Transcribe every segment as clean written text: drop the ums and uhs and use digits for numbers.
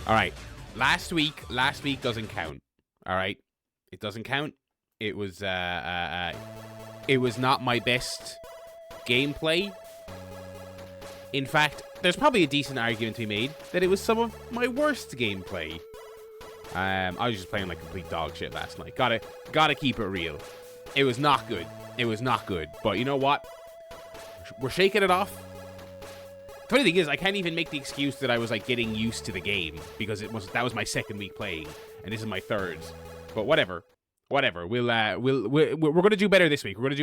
All right. Last week doesn't count. All right. It doesn't count. It was not my best gameplay. In fact, there's probably a decent argument to be made that it was some of my worst gameplay. I was just playing like complete dog shit last night. Gotta keep it real. It was not good. It was not good. But you know what? We're shaking it off. The funny thing is, I can't even make the excuse that I was like getting used to the game because that was my second week playing, and this is my third. But whatever. We're gonna do better this week. We're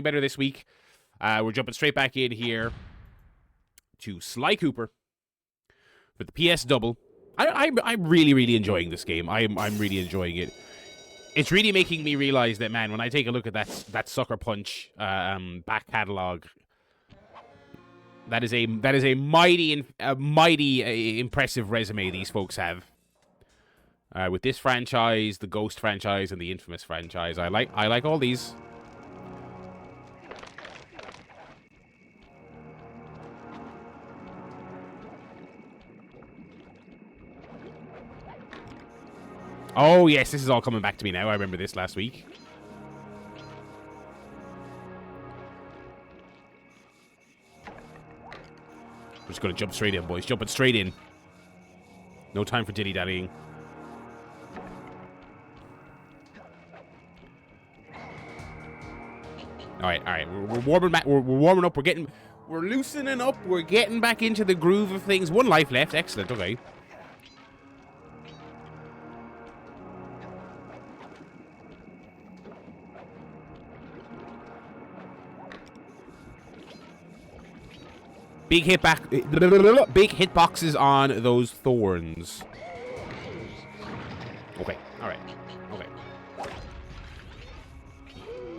jumping straight back in here to Sly Cooper for the PS Double. I'm really enjoying this game. I'm really enjoying it. It's really making me realize that, man, when I take a look at that Sucker Punch back catalog, that is a mighty impressive resume these folks have. With this franchise, the Ghost franchise, and the Infamous franchise, I like all these. Oh, yes, this is all coming back to me now. I remember this last week. We're just going to jump straight in, boys. Jumping straight in. No time for dilly-dallying. All right. We're warming back. We're warming up. We're loosening up. We're getting back into the groove of things. 1 life left. Excellent. Okay. Big hitboxes on those thorns. Okay, alright. Okay.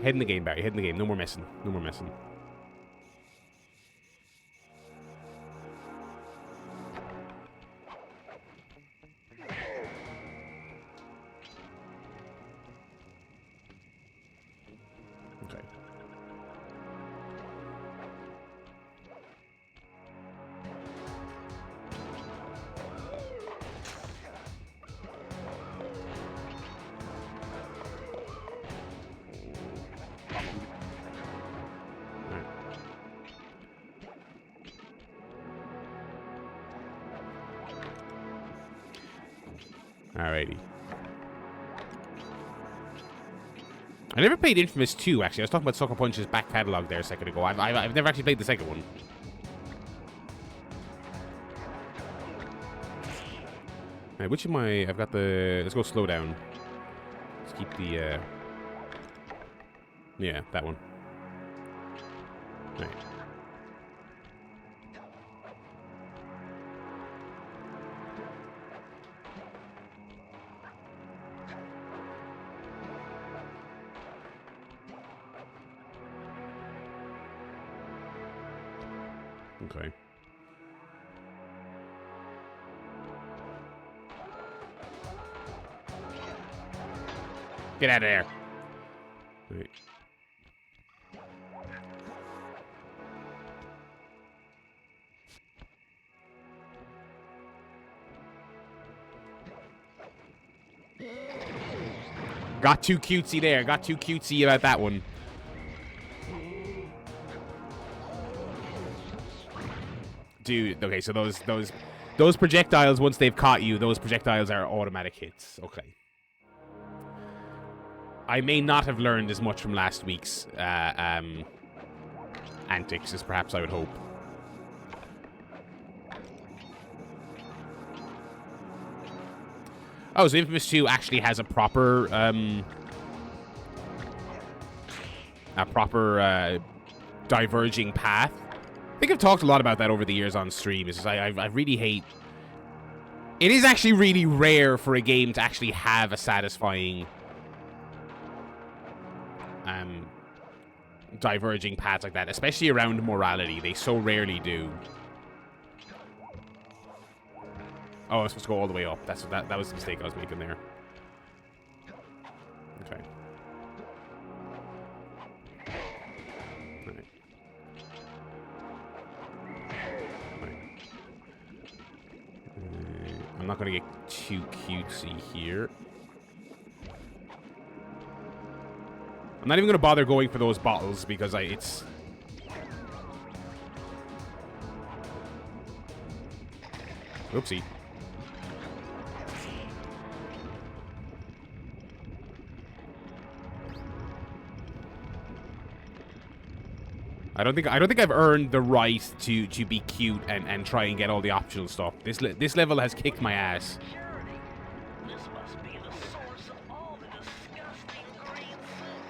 Head in the game, Barry. Head in the game. No more messing. No more messing. Okay. Alrighty. I never played Infamous 2, actually. I was talking about Sucker Punch's back catalog there a second ago. I've never actually played the second one. Right, which of my... I've got the... Let's go slow down. Let's keep the... Yeah, that one. Right. Okay. Get out of there. Right. Got too cutesy there. Got too cutesy about that one. Dude, okay, so those projectiles, once they've caught you, those projectiles are automatic hits. Okay. I may not have learned as much from last week's antics as perhaps I would hope. Oh, so Infamous 2 actually has a proper diverging path. I think I've talked a lot about that over the years on stream. It's just I really hate... It is actually really rare for a game to actually have a satisfying diverging paths like that, especially around morality. They so rarely do. Oh, I was supposed to go all the way up. That was the mistake I was making there. Okay. I'm not going to get too cutesy here. I'm not even going to bother going for those bottles because it's... Oopsie. I don't think I've earned the right to be cute and try and get all the optional stuff. This level has kicked my ass.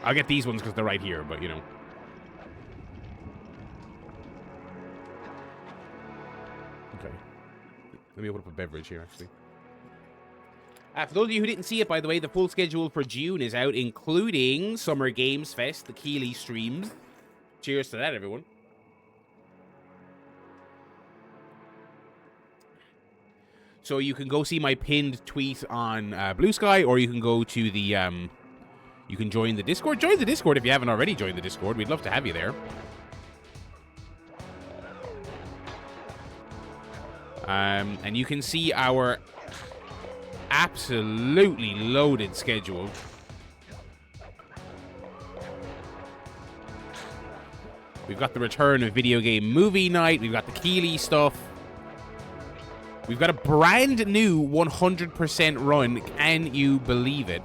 I'll get these ones because they're right here, but you know. Okay. Let me open up a beverage here, actually. For those of you who didn't see it, by the way, the full schedule for June is out, including Summer Games Fest, the Keeley streams. Cheers to that, everyone. So you can go see my pinned tweet on Blue Sky, or you can go to the... you can join the Discord. Join the Discord if you haven't already joined the Discord. We'd love to have you there. And you can see our absolutely loaded schedule. We've got the return of video game movie night. We've got the Keeley stuff. We've got a brand new 100% run. Can you believe it?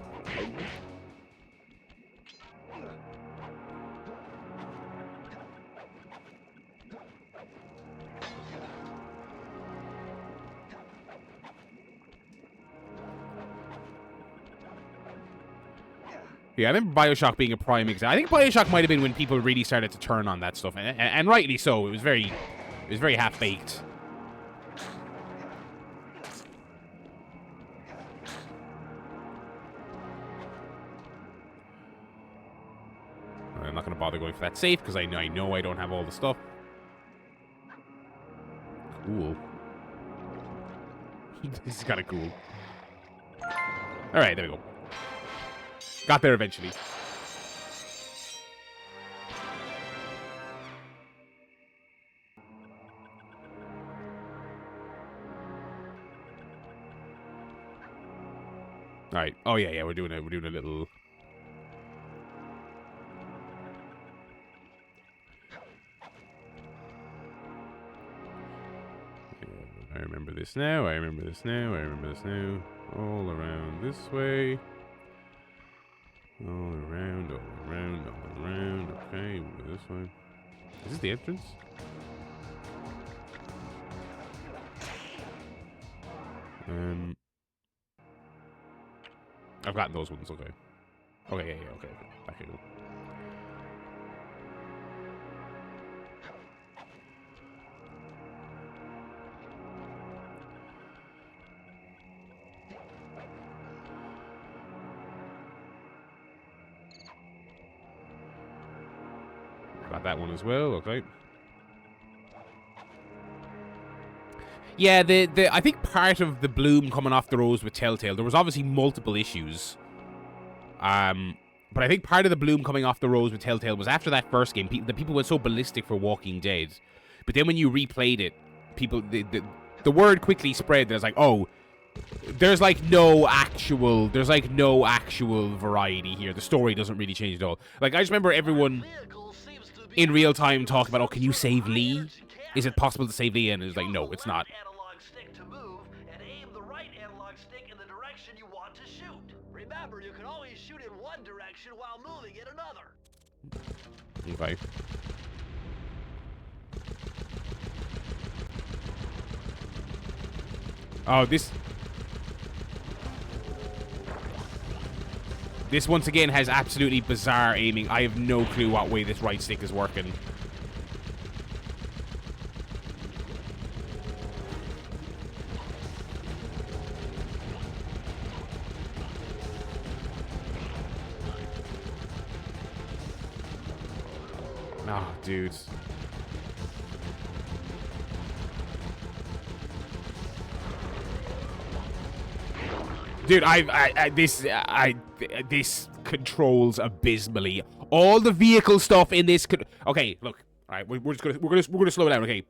Yeah, I remember BioShock being a prime example. I think BioShock might have been when people really started to turn on that stuff, and rightly so. It was very half-baked. I'm not going to bother going for that safe because I know I don't have all the stuff. Cool. This is kind of cool. All right, there we go. Got there eventually. All right. Oh yeah. We're doing a little. I remember this now. I remember this now. I remember this now. All around this way. All around, all around, all around. Okay, we'll go this way. Is this the entrance? I've gotten those ones, okay. Okay, yeah, okay. Back here. Got that one as well, okay. Yeah, I think part of the bloom coming off the rose with Telltale, there was obviously multiple issues. But I think part of the bloom coming off the rose with Telltale was after that first game, the people went so ballistic for Walking Dead. But then when you replayed it, people the word quickly spread. There's like, oh, there's no actual variety here. The story doesn't really change at all. Like, I just remember everyone in real time talking about, oh, can you save Lee? Is it possible to save Lee? And it's like, no, it's not. Remember, you can only shoot in one direction while moving in another. Okay. Oh, this once again has absolutely bizarre aiming. I have no clue what way this right stick is working. Oh, dude. Dude, this controls abysmally. All the vehicle stuff in this okay, look. All right, we're gonna slow it down, okay?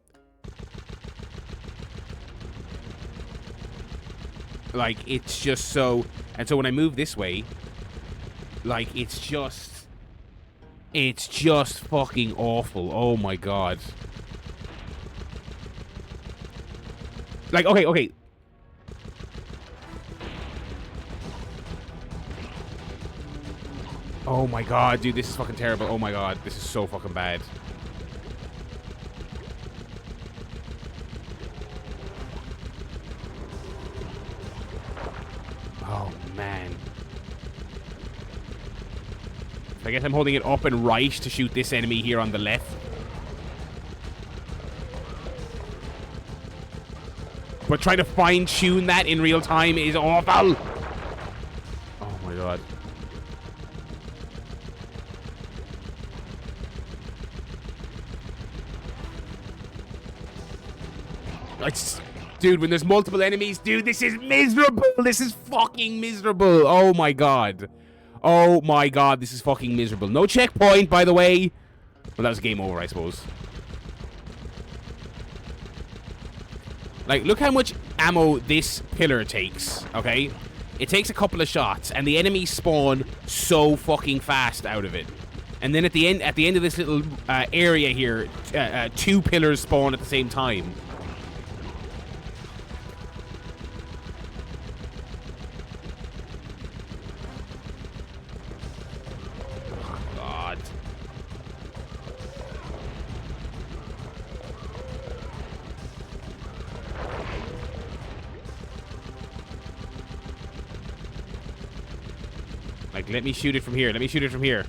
Like, it's just so... And so when I move this way, like, it's just fucking awful. Oh, my God. Like, okay. Oh, my God, dude, this is fucking terrible. Oh, my God, this is so fucking bad. Oh, man. I guess I'm holding it up and right to shoot this enemy here on the left. But trying to fine-tune that in real time is awful. Oh, my God. Dude, when there's multiple enemies, dude, this is miserable. This is fucking miserable. Oh, my God. Oh, my God, this is fucking miserable. No checkpoint, by the way. Well, that was game over, I suppose. Like, look how much ammo this pillar takes, okay? It takes a couple of shots, and the enemies spawn so fucking fast out of it. And then at the end of this little area here, 2 pillars spawn at the same time. Like, let me shoot it from here. Let me shoot it from here.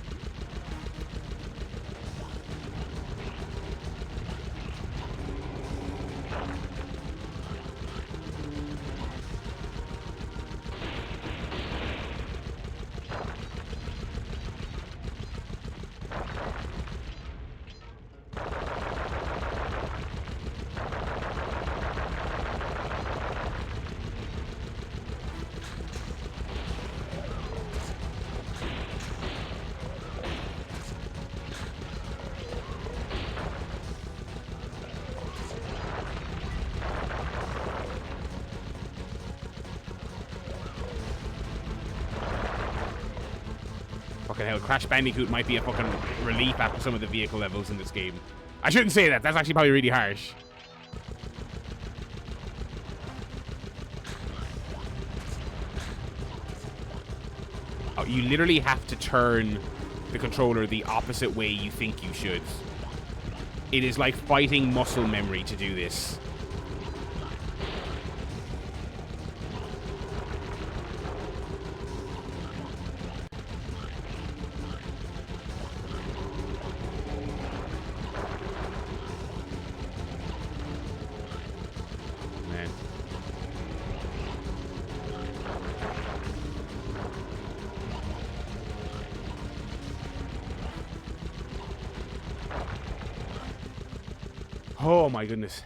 Fucking hell, Crash Bandicoot might be a fucking relief after some of the vehicle levels in this game. I shouldn't say that. That's actually probably really harsh. Oh, you literally have to turn the controller the opposite way you think you should. It is like fighting muscle memory to do this. Oh my goodness.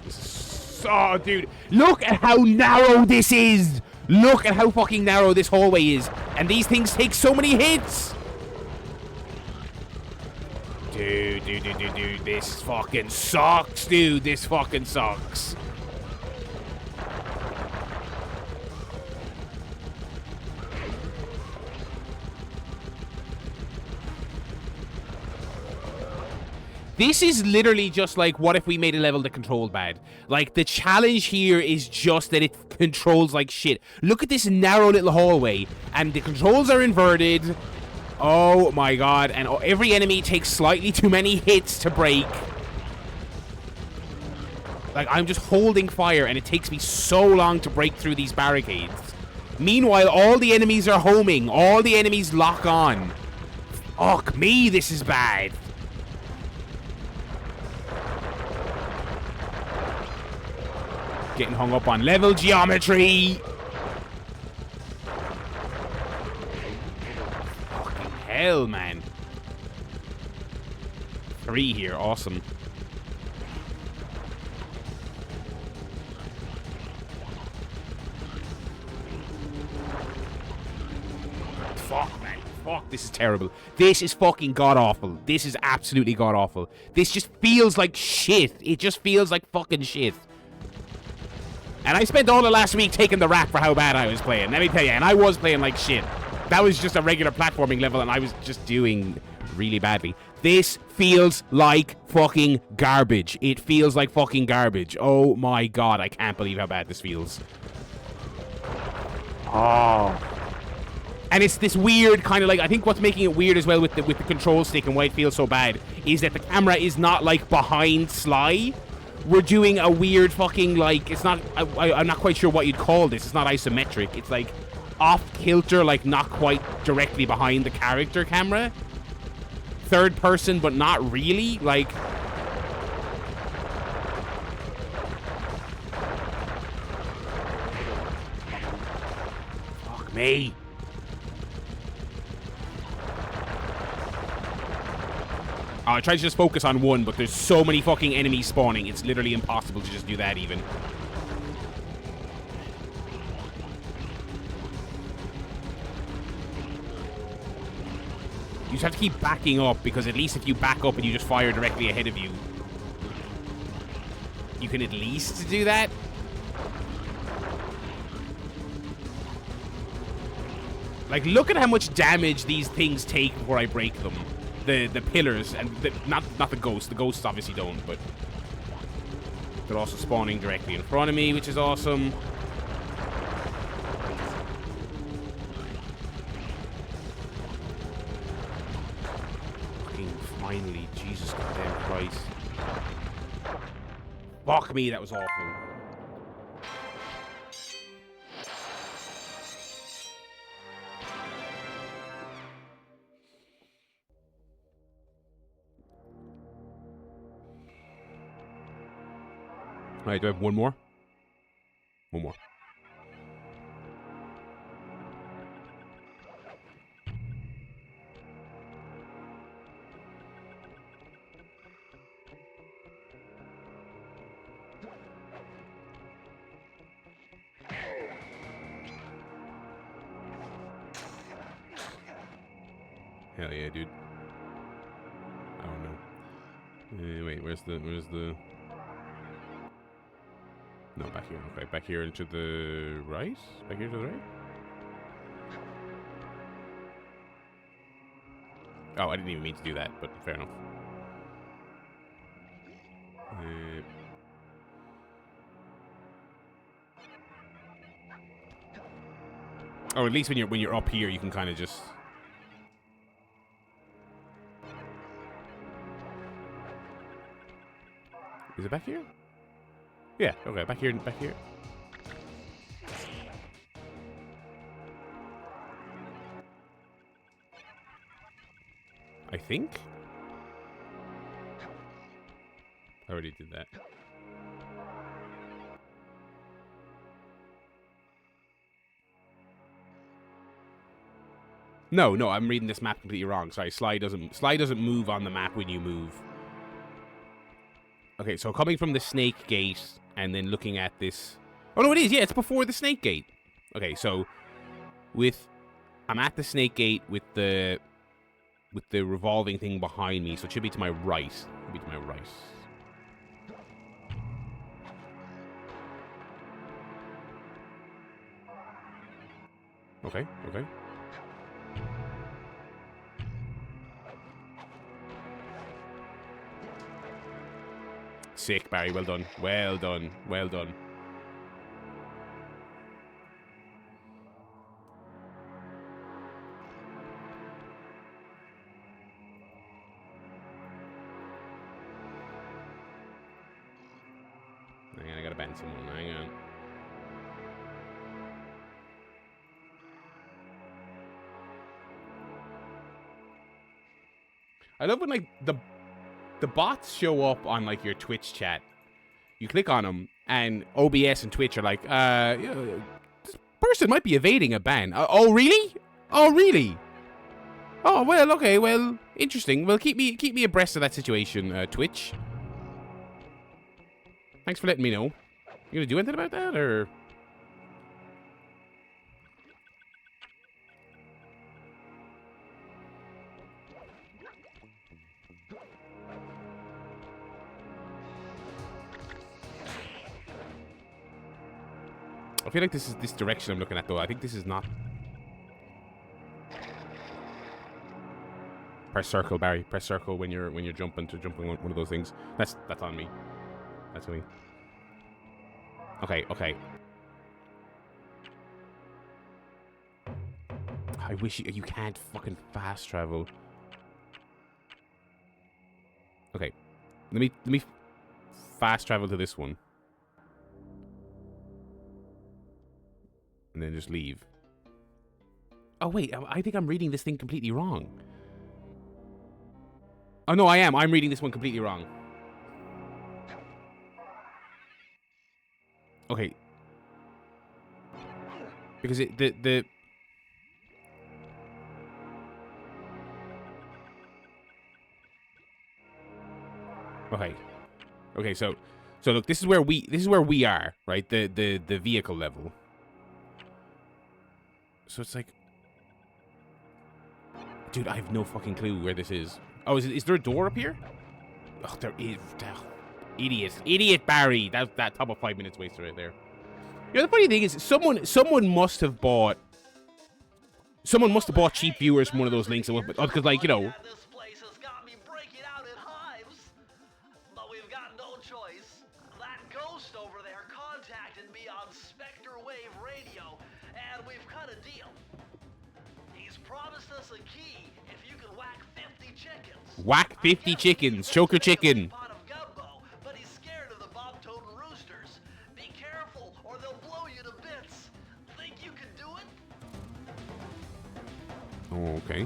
This is so... dude, look at how narrow this is! Look at how fucking narrow this hallway is. And these things take so many hits! Dude, this fucking sucks, dude. This fucking sucks. This is literally just like, what if we made a level that controlled bad? Like, the challenge here is just that it controls like shit. Look at this narrow little hallway, and the controls are inverted, Oh my god. And every enemy takes slightly too many hits to break. Like, I'm just holding fire, and it takes me so long to break through these barricades. Meanwhile, all the enemies are homing. All the enemies lock on. Fuck me, this is bad. Getting hung up on level geometry. Fucking hell, man. 3 here, awesome. Fuck, man. Fuck, this is terrible. This is fucking god-awful. This is absolutely god-awful. This just feels like shit. It just feels like fucking shit. And I spent all the last week taking the rap for how bad I was playing. Let me tell you, and I was playing like shit. That was just a regular platforming level, and I was just doing really badly. This feels like fucking garbage. It feels like fucking garbage. Oh my god, I can't believe how bad this feels. Oh. And it's this weird kind of like, I think what's making it weird as well with the control stick and why it feels so bad is that the camera is not like behind Sly. We're doing a weird fucking like, it's not, I'm not quite sure what you'd call this. It's not isometric. It's like off kilter, like not quite directly behind the character camera. Third person, but not really. Like, fuck me. I tried to just focus on one, but there's so many fucking enemies spawning, it's literally impossible to just do that even. You just have to keep backing up, because at least if you back up and you just fire directly ahead of you, you can at least do that. Like, look at how much damage these things take before I break them. The pillars, and not the ghosts. The ghosts obviously don't, but they're also spawning directly in front of me, which is awesome. Fucking finally, Jesus goddamn Christ. Fuck me, that was awful. Alright, do I have one more? One more. Hell yeah, dude. I don't know. Wait, where's the... No, back here. Okay, back here into the right? Back here to the right? Oh, I didn't even mean to do that, but fair enough. Oh, at least when you're up here, you can kind of just... Is it back here? Yeah, okay, back here, back here. I think? I already did that. No, I'm reading this map completely wrong. Sorry, Sly doesn't move on the map when you move. Okay, so coming from the snake gate and then looking at this... Oh, no, it is. Yeah, it's before the snake gate. Okay, so I'm at the snake gate with the revolving thing behind me, so it should be to my right. It should be to my right. Okay. Sick, Barry. Well done. Well done. Well done. someone. Hang on. I love when like the bots show up on like your Twitch chat. You click on them, and OBS and Twitch are like, this person might be evading a ban. Oh really? Oh really? Oh well, okay, well, interesting. Well, keep me abreast of that situation, Twitch. Thanks for letting me know. You gonna do anything about that, or? I feel like this is this direction I'm looking at, though. I think this is not. Press circle, Barry. Press circle when you're jumping one of those things. That's on me. That's me. Okay, okay. I wish you can't fucking fast travel. Okay, let me fast travel to this one, and then just leave. Oh wait, I think I'm reading this thing completely wrong. Oh no, I am. I'm reading this one completely wrong. Okay. Because the Okay. Okay, so look, this is where we are, right? The vehicle level. So it's like, dude, I have no fucking clue where this is. Oh, is there a door up here? Oh, there is. Oh, idiot Barry. That top of 5 minutes wasted right there. You know, the funny thing is, someone must have bought cheap viewers from one of those links, because like, you know. This place has got me breaking out in hives. But we've got no choice. That ghost over there contacted me on Spectre Wave Radio, and we've cut a deal. He's promised us a key if you can whack 50 chickens. Whack 50 chickens. Choker chicken. But he's scared of the bob-toting roosters. Be careful, or they'll blow you to bits. Think you can do it? Oh, okay.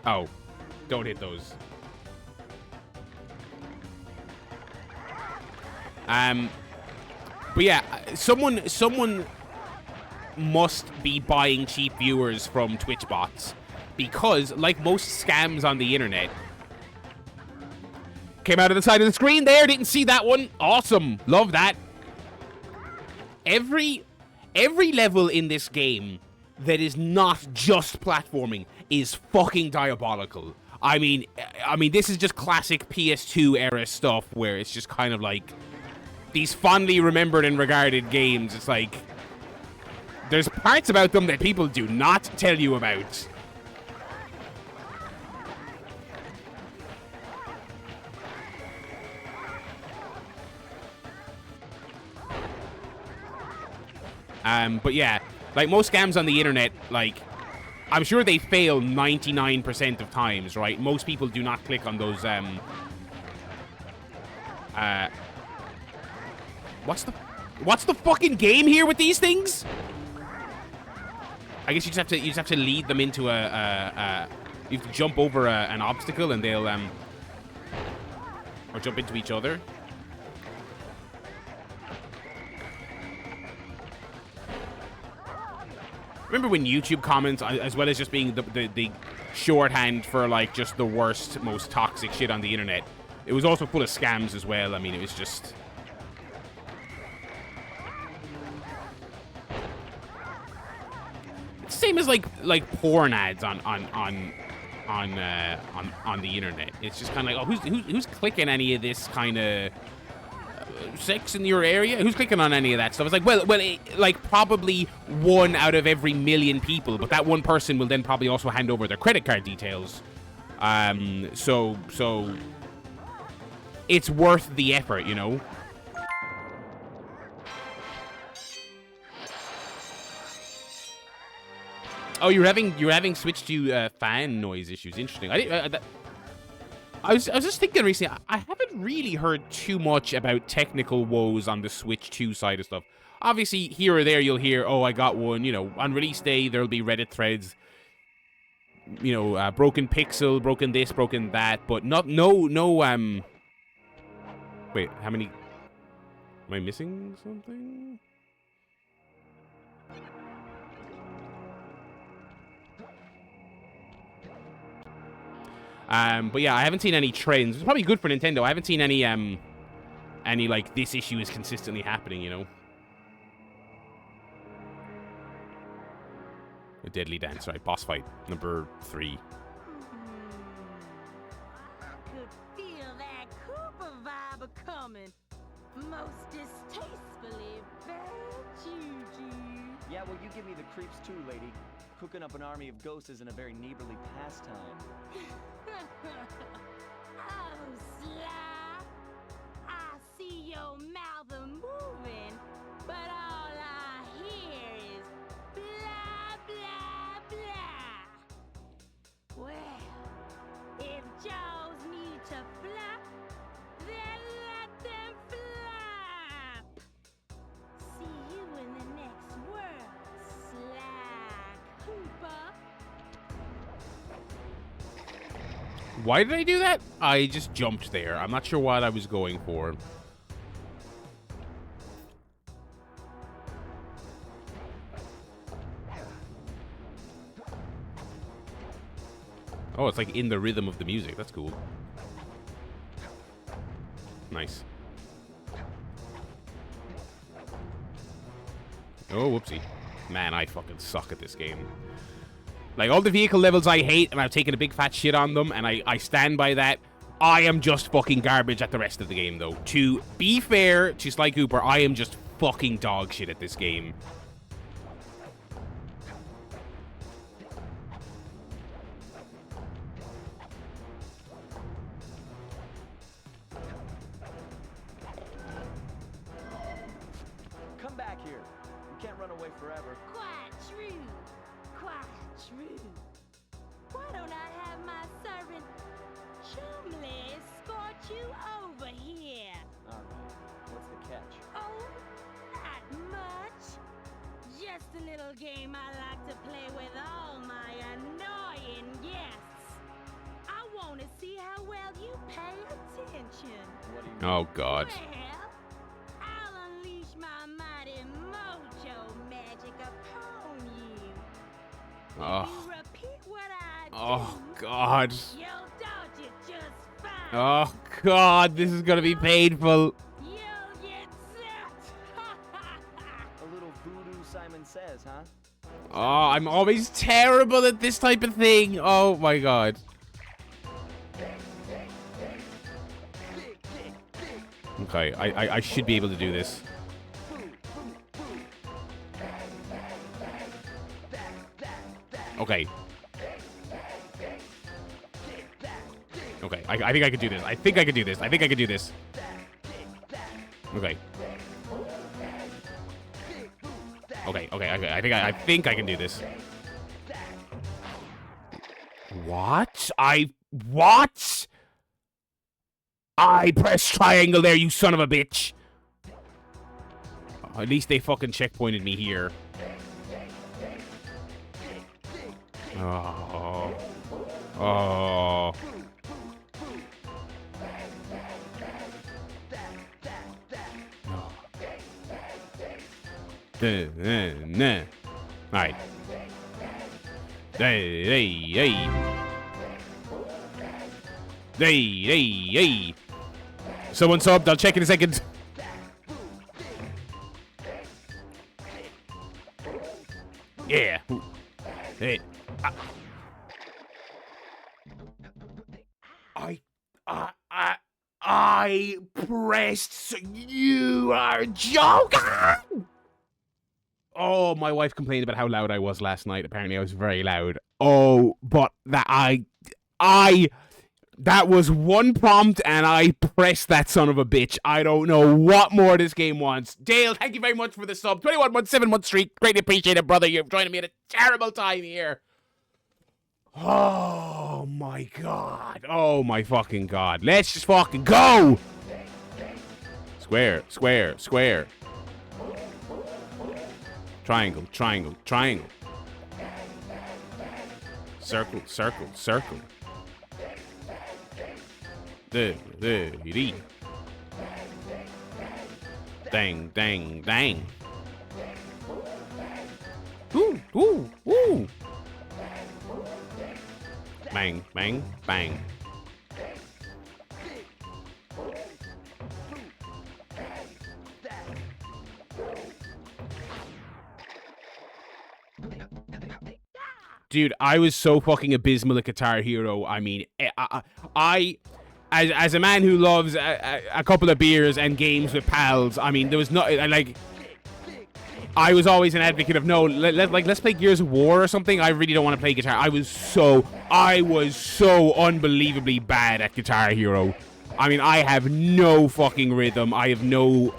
Oh, don't hit those. But yeah, someone must be buying cheap viewers from Twitch bots, because like most scams on the internet, came out of the side of the screen there. Didn't see that one. Awesome, love that. Every level in this game that is not just platforming is fucking diabolical. I mean, this is just classic PS2 era stuff where it's just kind of like these fondly remembered and regarded games. It's like there's parts about them that people do not tell you about. But yeah, like most scams on the internet, like, I'm sure they fail 99% of times, right? Most people do not click on those, what's the fucking game here with these things? I guess you just have to lead them into you have to jump over an obstacle, and they'll, or jump into each other. Remember when YouTube comments, as well as just being the shorthand for like just the worst, most toxic shit on the internet, it was also full of scams as well. I mean, it was just. It's the same as like porn ads on the internet. It's just kind of like, oh, who's clicking any of this kind of sex in your area? Who's clicking on any of that stuff? It's like, well, like probably 1 out of every million people, but that one person will then probably also hand over their credit card details. So it's worth the effort, you know. Oh, you're having Switch 2 fan noise issues. Interesting. I was just thinking recently. I haven't really heard too much about technical woes on the Switch 2 side of stuff. Obviously, here or there you'll hear, "Oh, I got one." You know, on release day there'll be Reddit threads. You know, broken pixel, broken this, broken that, but no. Wait, how many? Am I missing something? But yeah, I haven't seen any trends. It's probably good for Nintendo. I haven't seen any like this issue is consistently happening, you know. A deadly dance, right? Boss fight number 3. I could feel that Cooper vibe coming. Most distastefully bad juju. Yeah, well, you give me the creeps too, lady. Cooking up an army of ghosts isn't a very neighborly pastime. Oh, Sly. I see your mouth a-moving, but all I hear is blah, blah, blah. Well, if jaws need to flap, then let them flap. See you in the next world, Sly Cooper. Why did I do that? I just jumped there. I'm not sure what I was going for. Oh, it's like in the rhythm of the music. That's cool. Nice. Oh, whoopsie. Man, I fucking suck at this game. Like, all the vehicle levels I hate, and I've taken a big fat shit on them, and I stand by that. I am just fucking garbage at the rest of the game, though. To be fair to Sly Cooper, I am just fucking dog shit at this game. Come back here. You can't run away forever. Quite true. Quite true. Why don't I have my servant Chumley escort you over here? All right. What's the catch? Oh, not much. Just a little game I like to play with all my annoying guests. I want to see how well you pay attention. What do you mean? Oh, God. Well, I'll unleash my mighty mojo magic upon you. Oh. If you repeat what I do, Oh, God. you'll dodge it just fine. Oh, God. This is gonna be painful. You'll get zapped. A little voodoo, Simon Says, huh? Oh, I'm always terrible at this type of thing. Oh, my God. Okay, I should be able to do this. Okay. Okay, I think I could do this. I think I could do this. I think I could do this. Okay. Okay, okay. I think I can do this. What? What? I pressed triangle there, you son of a bitch. At least they fucking checkpointed me here. Oh. Oh. Nah. Alright. Hey. Someone subbed, I'll check in a second. Yeah. Hey. I pressed. You are joking. Oh, my wife complained about how loud I was last night. Apparently, I was very loud. Oh, but that That was one prompt, and I pressed that son of a bitch. I don't know what more this game wants. Dale, thank you very much for the sub. 21 month, 7 month streak. Greatly appreciate it, brother. You're joining me at a terrible time here. Oh, my God. Oh, my fucking God. Let's just fucking go. Square, square, square. Triangle, triangle, triangle. Circle, circle, circle. Dang, dang, dang. Woo, woo, woo. Bang, bang, bang. Dude, I was so fucking abysmal at Guitar Hero. I mean, as a man who loves a couple of beers and games with pals, I mean, there was no, like, I was always an advocate of, no, let's play Gears of War or something. I really don't want to play guitar. I was so unbelievably bad at Guitar Hero. I mean, I have no fucking rhythm. I have no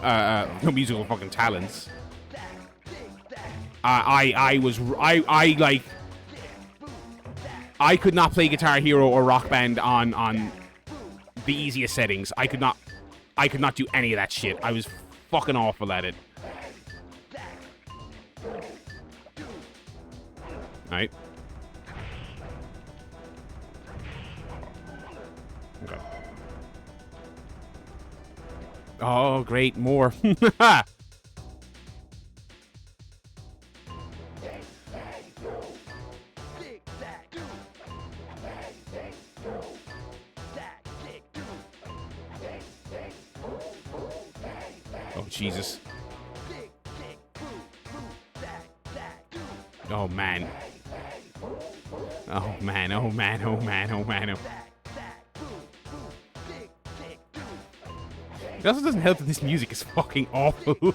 musical fucking talents. I could not play Guitar Hero or Rock Band on the easiest settings. I could not do any of that shit. I was fucking awful at it. Right. Okay. Oh, great, more. Oh, Jesus. Oh, man. Oh, man, oh, man, oh, man, oh, man, oh. It also doesn't help that this music is fucking awful. Oh,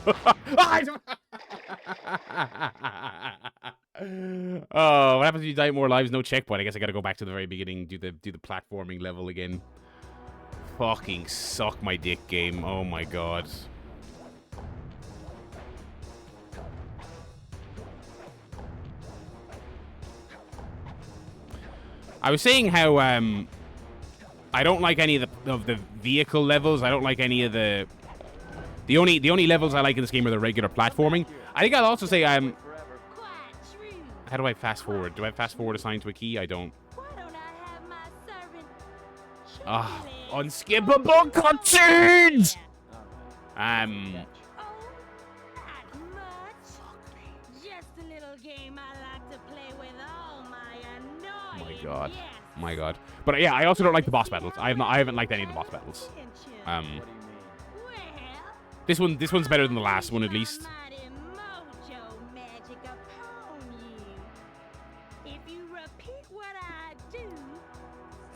what happens if you die more lives? No checkpoint. I guess I gotta go back to the very beginning, do the platforming level again. Fucking suck my dick, game. Oh my god. I was saying how I don't like any of the vehicle levels. I don't like any of the only levels I like in this game are the regular platforming. I think I'll also say how do I fast forward? Do I fast forward assigned to a key? I don't. Ah, unskippable cutscenes. God, my god. But yeah, I also don't like the boss battles. I haven't liked any of the boss battles. This one's better than the last one, at least.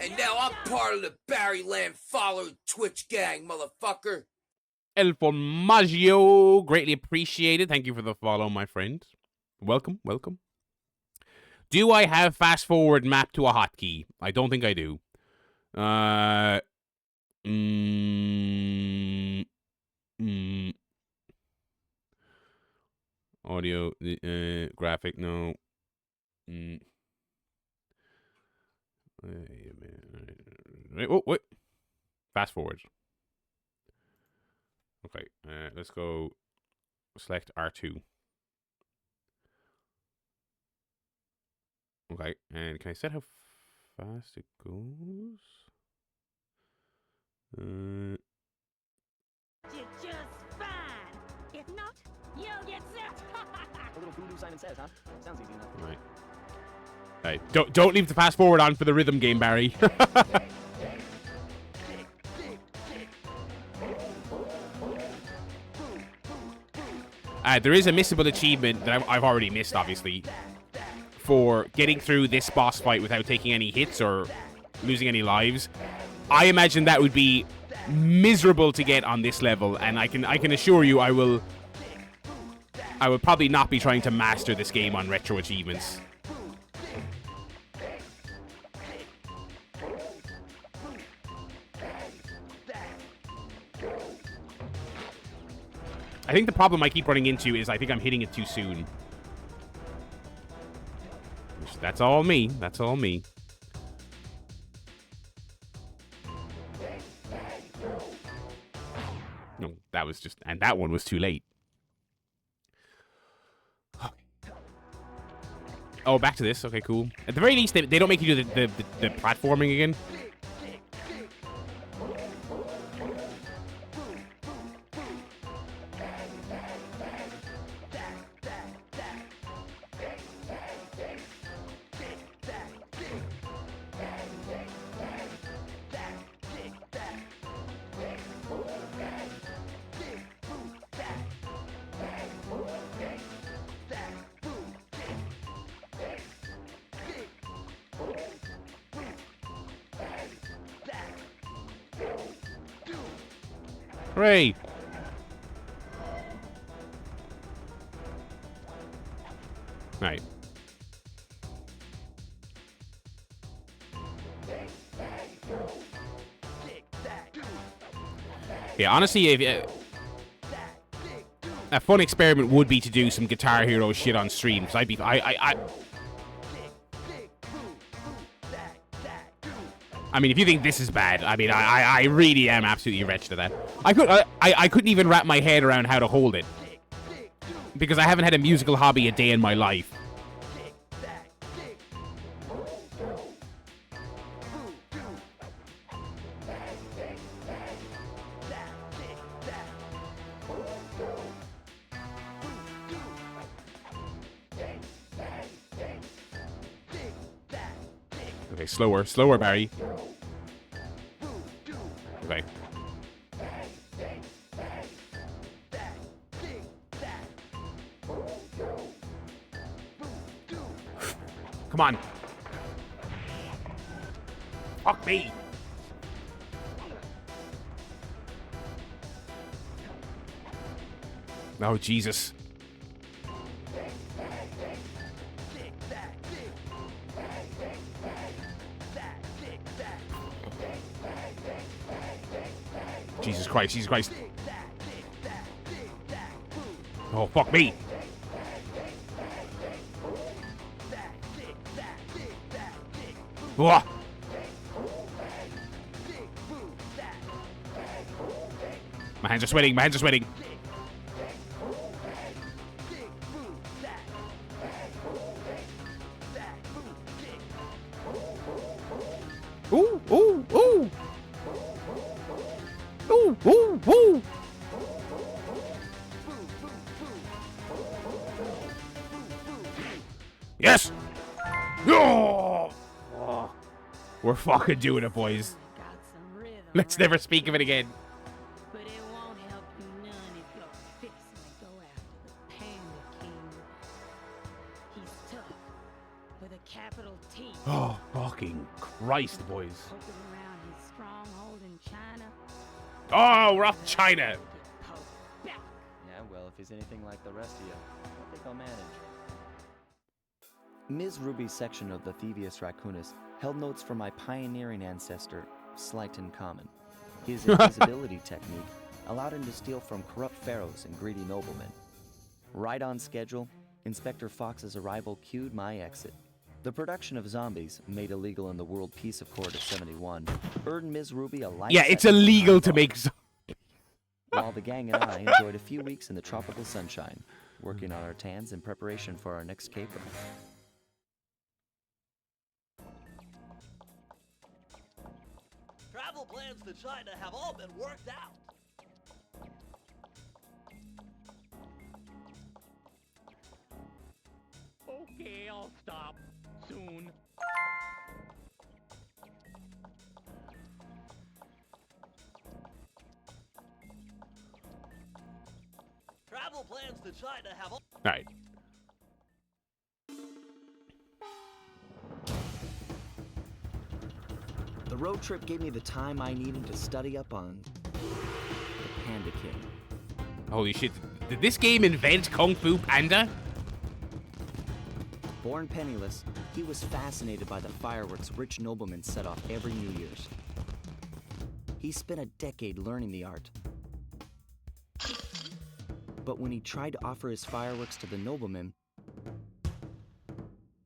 And now I'm part of the Barrylad follower Twitch gang, motherfucker. El Formaggio, greatly appreciated. Thank you for the follow, my friend. Welcome, welcome. Do I have fast forward mapped to a hotkey? I don't think I do. Audio, graphic, no. Wait a minute. Oh, wait. Fast forward. Okay, let's go select R2. Okay, and can I set how fast it goes? Just fine. If not, you'll get set. A little voodoo Simon Says, huh? Sounds easy enough. Right. Right. Don't leave the fast forward on for the rhythm game, Barry. There is a missable achievement that I've already missed, obviously, for getting through this boss fight without taking any hits or losing any lives. I imagine that would be miserable to get on this level, and I can assure you I will probably not be trying to master this game on retro achievements. I think the problem I keep running into is I think I'm hitting it too soon. That's all me. That's all me. No, that was just... And that one was too late. Oh, back to this. Okay, cool. At the very least, they don't make you do the platforming again. Hooray! Right. Yeah, honestly, if a fun experiment would be to do some Guitar Hero shit on stream. Cause I mean, if you think this is bad, I mean, I really am absolutely wretched at that. I couldn't even wrap my head around how to hold it because I haven't had a musical hobby a day in my life. Okay, slower, Barry. Okay. Come on. Fuck me. Oh, Jesus. Jesus Christ, Jesus Christ. Oh, fuck me. Whoa. My hands are sweating, my hands are sweating. Ooh, ooh, ooh. Ooh, ooh, ooh. Yes! Oh! We're fucking doing it, boys. Let's never speak of it again. But it won't help you none if you're fixing to go after the Panda King. He's tough, with a capital T. Oh, fucking Christ, boys. Poking around his stronghold in China. Oh, we're off to China. Yeah, well, if he's anything like the rest of you, I think I'll manage. Ms. Ruby's section of the Thievius Raccoonus held notes from my pioneering ancestor, Slighton Common. His invisibility technique allowed him to steal from corrupt pharaohs and greedy noblemen. Right on schedule, Inspector Fox's arrival cued my exit. The production of zombies, made illegal in the World Peace Accord of 71, earned Ms. Ruby a life Yeah, it's sentence illegal to make zombies. while the gang and I enjoyed a few weeks in the tropical sunshine, working on our tans in preparation for our next caper. Travel plans to China have all been worked out. Okay, I'll stop soon. Travel plans to China have all... All right. The road trip gave me the time I needed to study up on the Panda King. Holy shit. Did this game invent Kung Fu Panda? Born penniless, he was fascinated by the fireworks rich noblemen set off every New Year's. He spent a decade learning the art. But when he tried to offer his fireworks to the noblemen,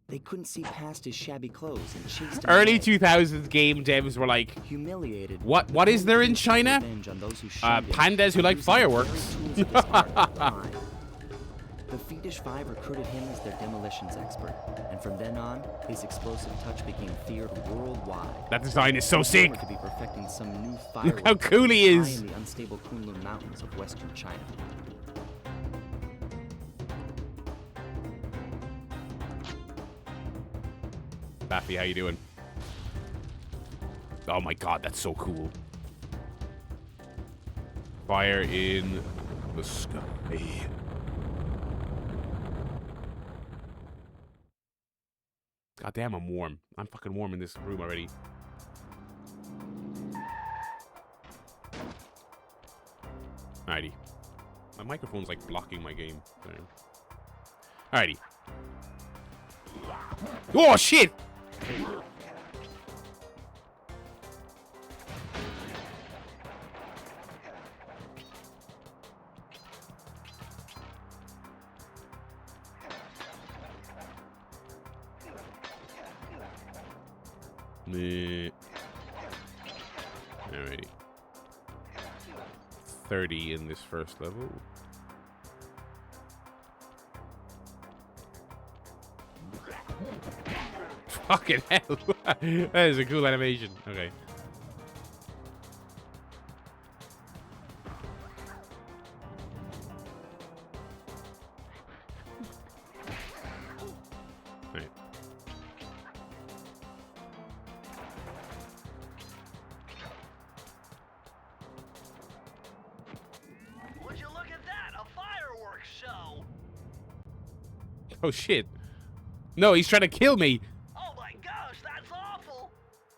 they couldn't see past his shabby clothes and chased him Early away. 2000s game devs were like, Humiliated. what is there in China? Revenge on those who shunned him, Pandas who like using the very fireworks. tools of his art, crime. The Fiendish Five recruited him as their demolitions expert, and from then on, his explosive touch became feared worldwide. That design is so He's sick. rumored to be perfecting some new firework how cool he high is. in the unstable Kunlun Mountains of western China. Baffy, how you doing? Oh my god, that's so cool. Fire in the sky. God damn, I'm warm. I'm fucking warm in this room already. Alrighty. My microphone's like blocking my game. Alrighty. Oh shit! Meh. Alrighty. 30 in this first level. Fucking hell. That is a cool animation. Okay. Right. Would you look at that? A fireworks show! Oh shit. No, he's trying to kill me. Oh my gosh, that's awful!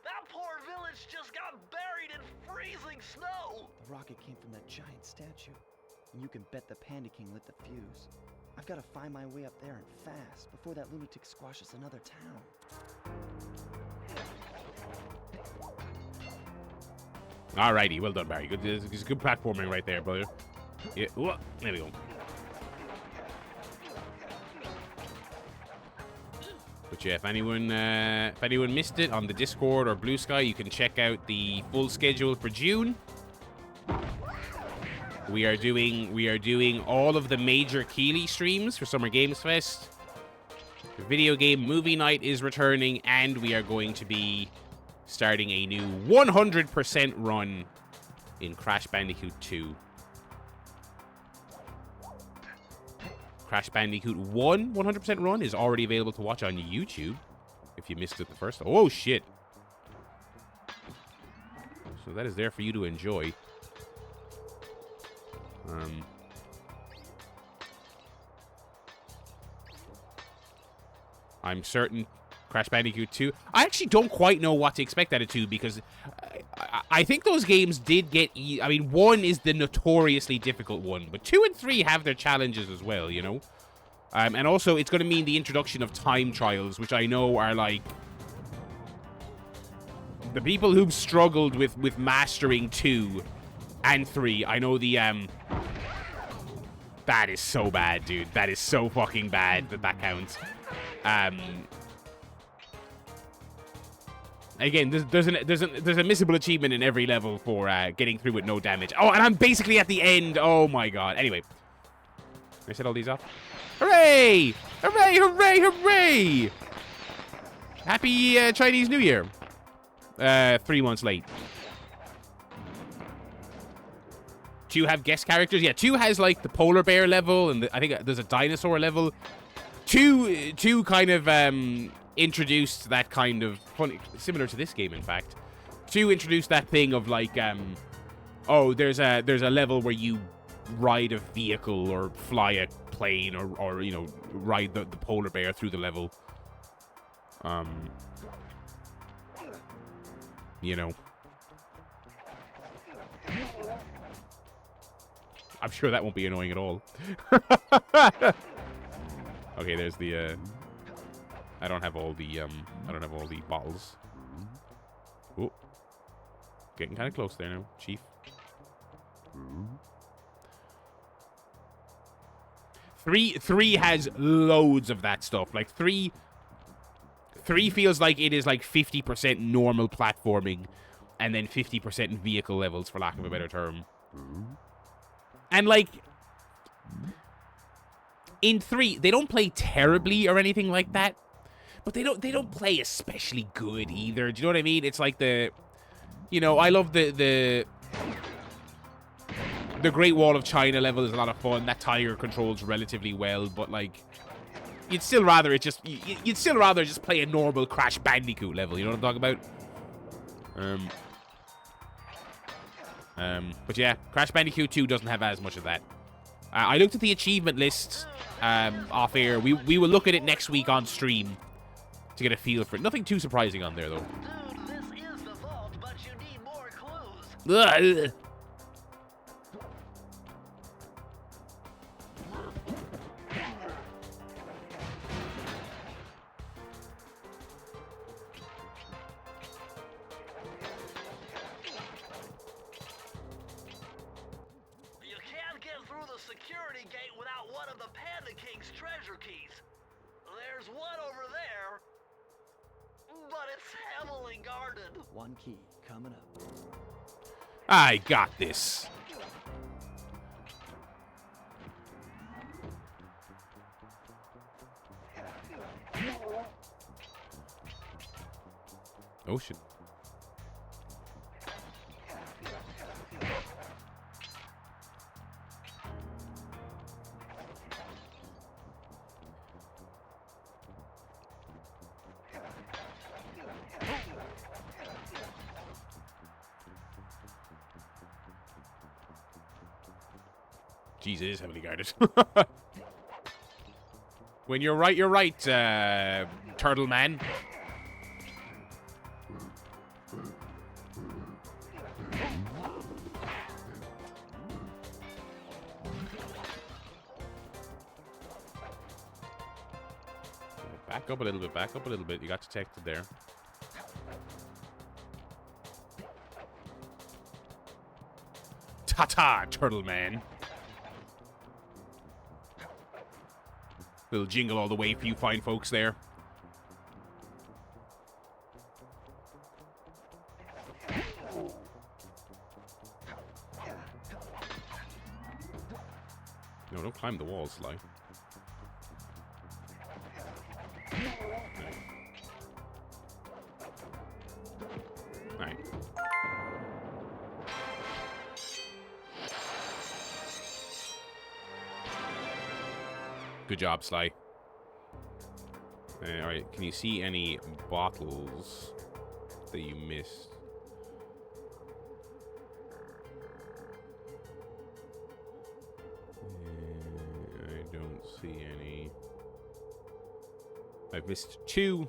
That poor village just got buried in freezing snow! The rocket came from that giant statue, and you can bet the Panda King lit the fuse. I've got to find my way up there and fast before that lunatic squashes another town. Alrighty, well done, Barry. Good, it's good platforming right there, brother. Yeah, whoa, there we go. But yeah, if anyone missed it on the Discord or Blue Sky, you can check out the full schedule for June. We are doing all of the major Keeley streams for Summer Games Fest. The video game movie night is returning, and we are going to be starting a new 100% run in Crash Bandicoot 2. Crash Bandicoot 1 100% run is already available to watch on YouTube if you missed it the first time. Oh, shit. So that is there for you to enjoy. I'm certain Crash Bandicoot 2. I actually don't quite know what to expect out of 2 because I think those games did get... I mean, 1 is the notoriously difficult one, but 2 and 3 have their challenges as well, you know? And also, it's going to mean the introduction of time trials, which I know are like... The people who've struggled with mastering 2 and 3, I know the... That is so bad, dude. That is so fucking bad that counts. Again, there's a missable achievement in every level for getting through with no damage. Oh, and I'm basically at the end. Oh my god. Anyway, can I set all these off? Hooray! Hooray! Hooray! Hooray! Happy Chinese New Year. 3 months late. 2 have guest characters. Yeah, 2 has like the polar bear level, and I think there's a dinosaur level. 2 kind of introduced that kind of funny, similar to this game, in fact. 2 introduced that thing of like, oh, there's a level where you ride a vehicle or fly a plane or you know, ride the polar bear through the level. You know. I'm sure that won't be annoying at all. Okay, there's the I don't have all the bottles. Oh. Getting kind of close there now, Chief. 3 has loads of that stuff. Like 3 feels like it is like 50% normal platforming, and then 50% vehicle levels, for lack of a better term. And like in 3, they don't play terribly or anything like that, but they don't play especially good either. Do you know what I mean? It's like the, you know, I love the Great Wall of China level is a lot of fun. That tiger controls relatively well, but like you'd still rather just play a normal Crash Bandicoot level. You know what I'm talking about? But yeah, Crash Bandicoot 2 doesn't have as much of that. I looked at the achievement list off air. We will look at it next week on stream to get a feel for it. Nothing too surprising on there though. Dude, this is the vault, but you need more clues. Ugh. You can't get through the security gate without one of the Panda King's treasure keys. There's one over there, but it's heavily guarded. One key coming up. I got this. Oh shit. Jeez, it is heavily guarded. When you're right, Turtle Man. Back up a little bit, back up a little bit. You got detected there. Ta-ta, Turtle Man. Little jingle all the way for you fine folks there. No, don't climb the walls, Sly. Alright. Good job, Sly. Alright, can you see any bottles that you missed? I don't see any. I've missed 2.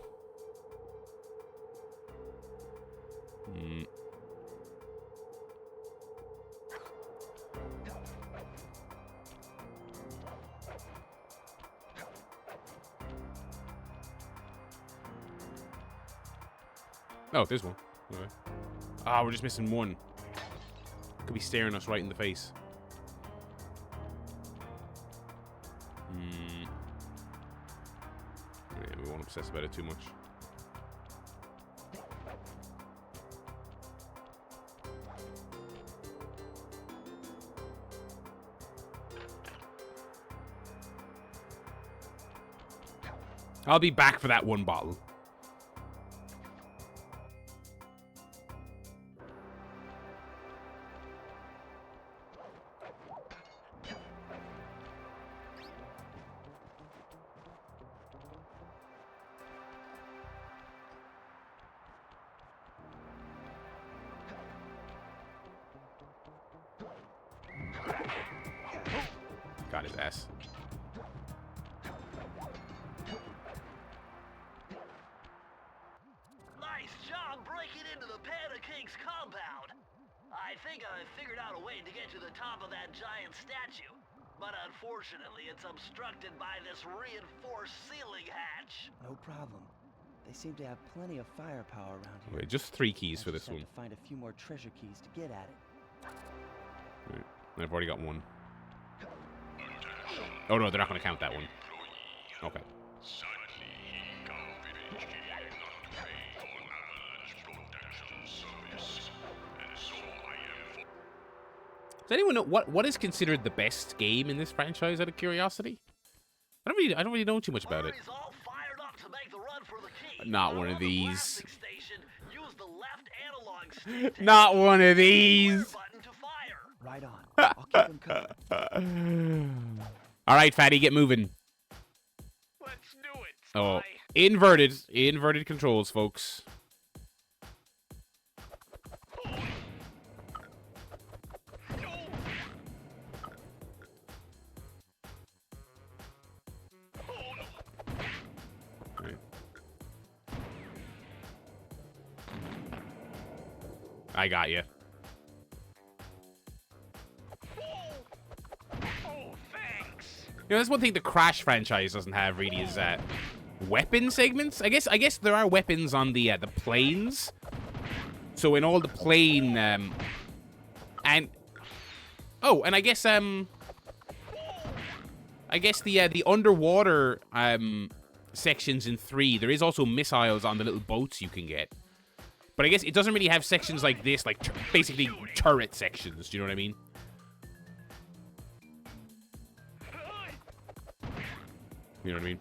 Oh, there's one. Okay. Ah, we're just missing 1. Could be staring us right in the face. Yeah, we won't obsess about it too much. I'll be back for that 1 bottle. Got his ass. Nice job breaking into the Panda King's compound. I think I figured out a way to get to the top of that giant statue. But unfortunately, it's obstructed by this reinforced ceiling hatch. No problem. They seem to have plenty of firepower around here. Okay, just 3 keys for I just this have one. to find a few more treasure keys to get at it. Right. I've already got 1. Oh, no, they're not going to count that one. Okay. Does anyone know what is considered the best game in this franchise? Out of curiosity, I don't really know too much about it. Party's all fired up to make the run for the key. Not one On of the these. blasting station, use the left analog stick to Not hit one of the these. square button to fire. Right on. I'll keep him covered. All right, fatty, get moving. Let's do it, Oh, Sly. inverted controls, folks. Right. I got you. Oh, thanks. You know, that's one thing the Crash franchise doesn't have really is weapon segments. I guess there are weapons on the planes. So in all the plane and I guess the underwater sections in 3, there is also missiles on the little boats you can get. But I guess it doesn't really have sections like this, like basically turret sections. Do you know what I mean? You know what I mean?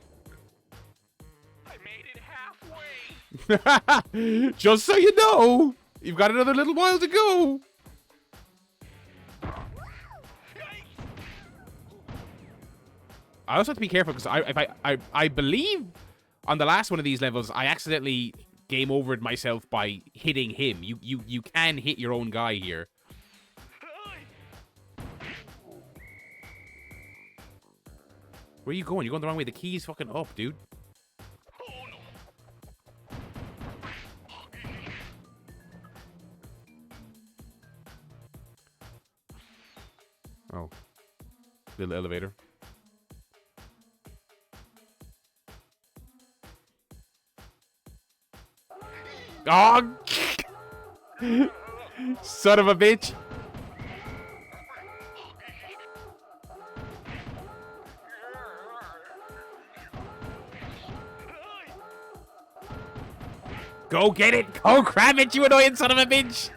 I made it halfway. Just so you know, you've got another little while to go. I also have to be careful because I believe on the last one of these levels I accidentally game overed myself by hitting him. You can hit your own guy here. Where are you going? You're going the wrong way. The key's fucking up, dude. Oh. Little elevator. Oh! Son of a bitch! Go get it! Go grab it, you annoying son of a bitch!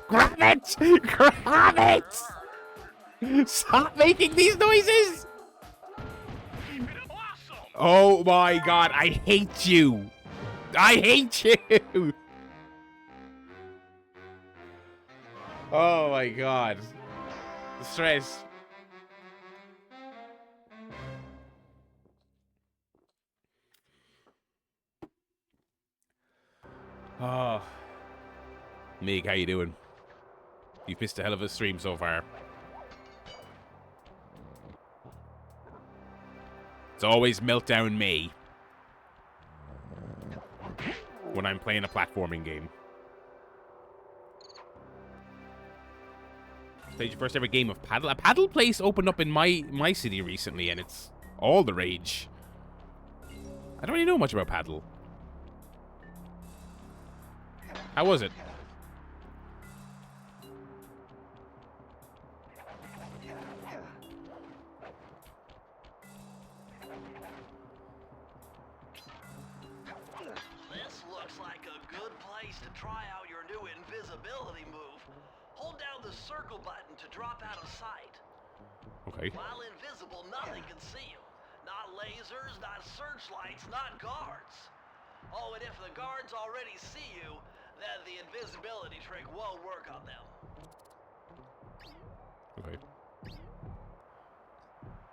Grab it! Grab it! Stop making these noises! Oh my god, I hate you! I hate you! Oh my god. The stress. Oh. Mig, how you doing? You've missed a hell of a stream so far. It's always Meltdown May when I'm playing a platforming game. Stage your first ever game of paddle. A paddle place opened up in my city recently, and it's all the rage. I don't really know much about paddle. How was it? This looks like a good place to try out your new invisibility move. Hold down the circle button to drop out of sight. Okay. While invisible, nothing can see you. Not lasers, not searchlights, not guards. Oh, and if the guards already see you, then the invisibility trick won't work on them. Okay.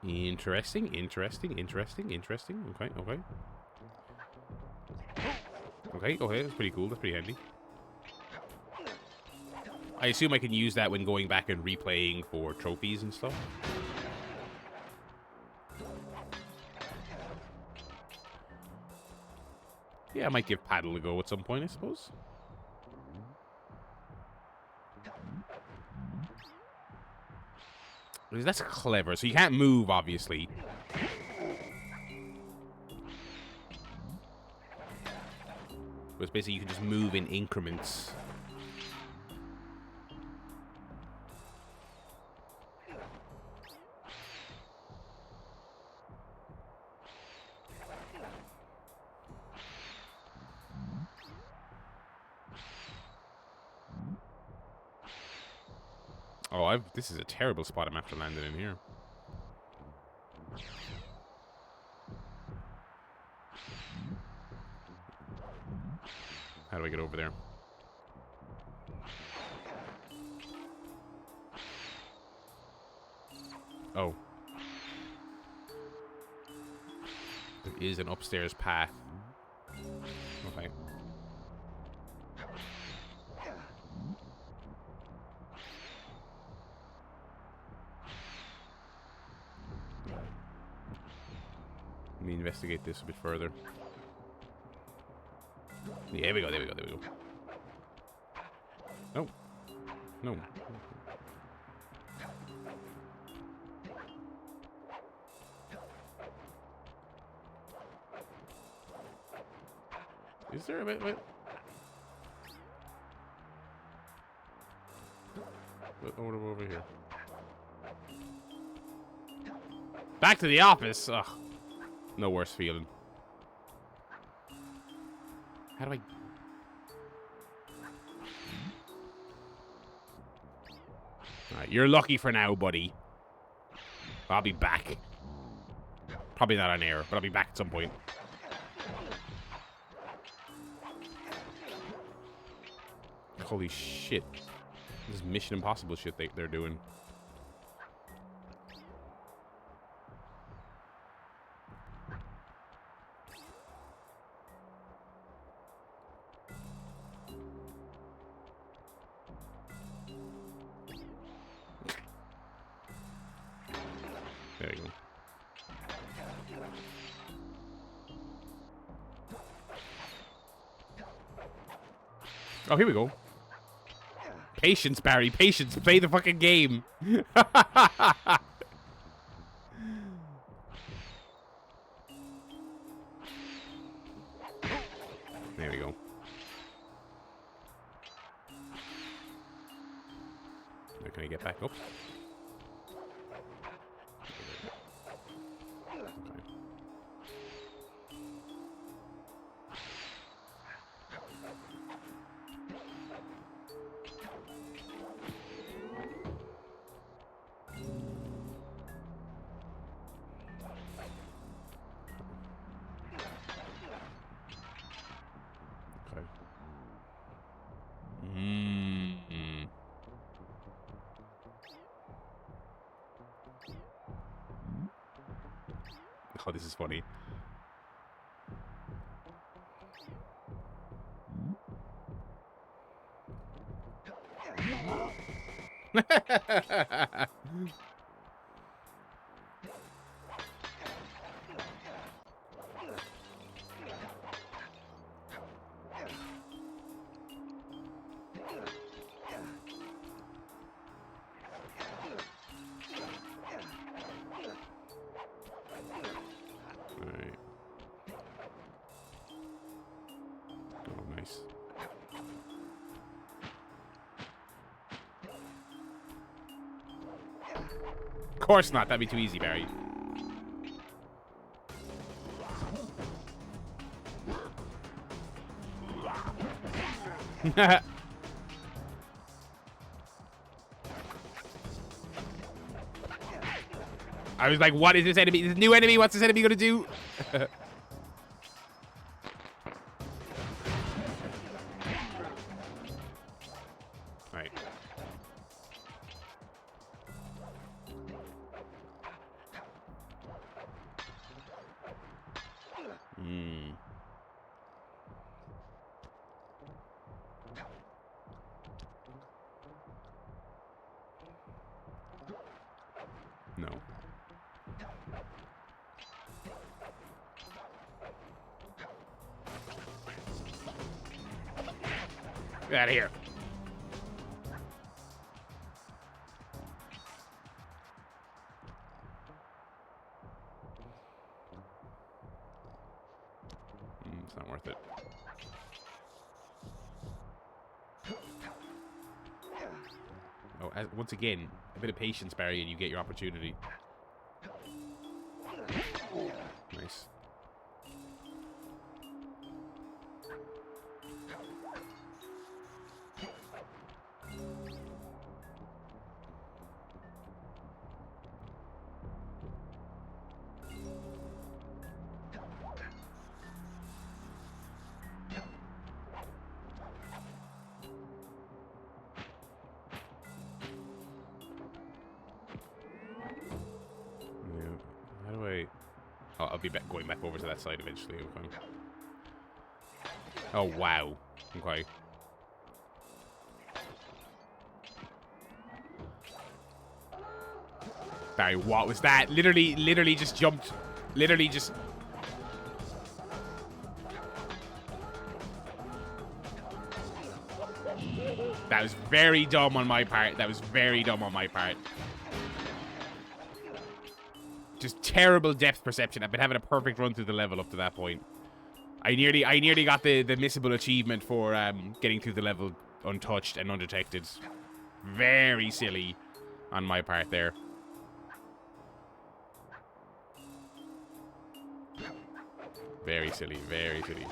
Interesting. Okay. Okay, that's pretty cool. That's pretty handy. I assume I can use that when going back and replaying for trophies and stuff. Yeah, I might give paddle a go at some point, I suppose. That's clever. So you can't move, obviously. But it's basically you can just move in increments. Oh, this is a terrible spot I'm after landing in here. How do I get over there? Oh. There is an upstairs path. Okay. Let me investigate this a bit further. Yeah, there we go, there we go, there we go. No. No. Is there a bit? What over here? Back to the office. Ugh. No worse feeling. How do I? Alright, you're lucky for now, buddy. I'll be back. Probably not on air, but I'll be back at some point. Holy shit. This is Mission Impossible shit they're doing. There you go. Oh, here we go. Patience, Barry. Patience. Play the fucking game. There we go. Now can I get back up? Oh, this is funny. Of course not. That'd be too easy, Barry. I was like, what is this enemy? This new enemy? What's this enemy gonna do? Right. No. Get out of here. It's not worth it. Oh, once again, a bit of patience, Barry, and you get your opportunity. Nice. be going back over to that side eventually. Okay. Oh, wow. Okay. Barry, what was that? Literally just jumped. Literally just... That was very dumb on my part. That was very dumb on my part. Just terrible depth perception. I've been having a perfect run through the level up to that point. I nearly got the missable achievement for getting through the level untouched and undetected. Very silly on my part there. Very silly, very silly.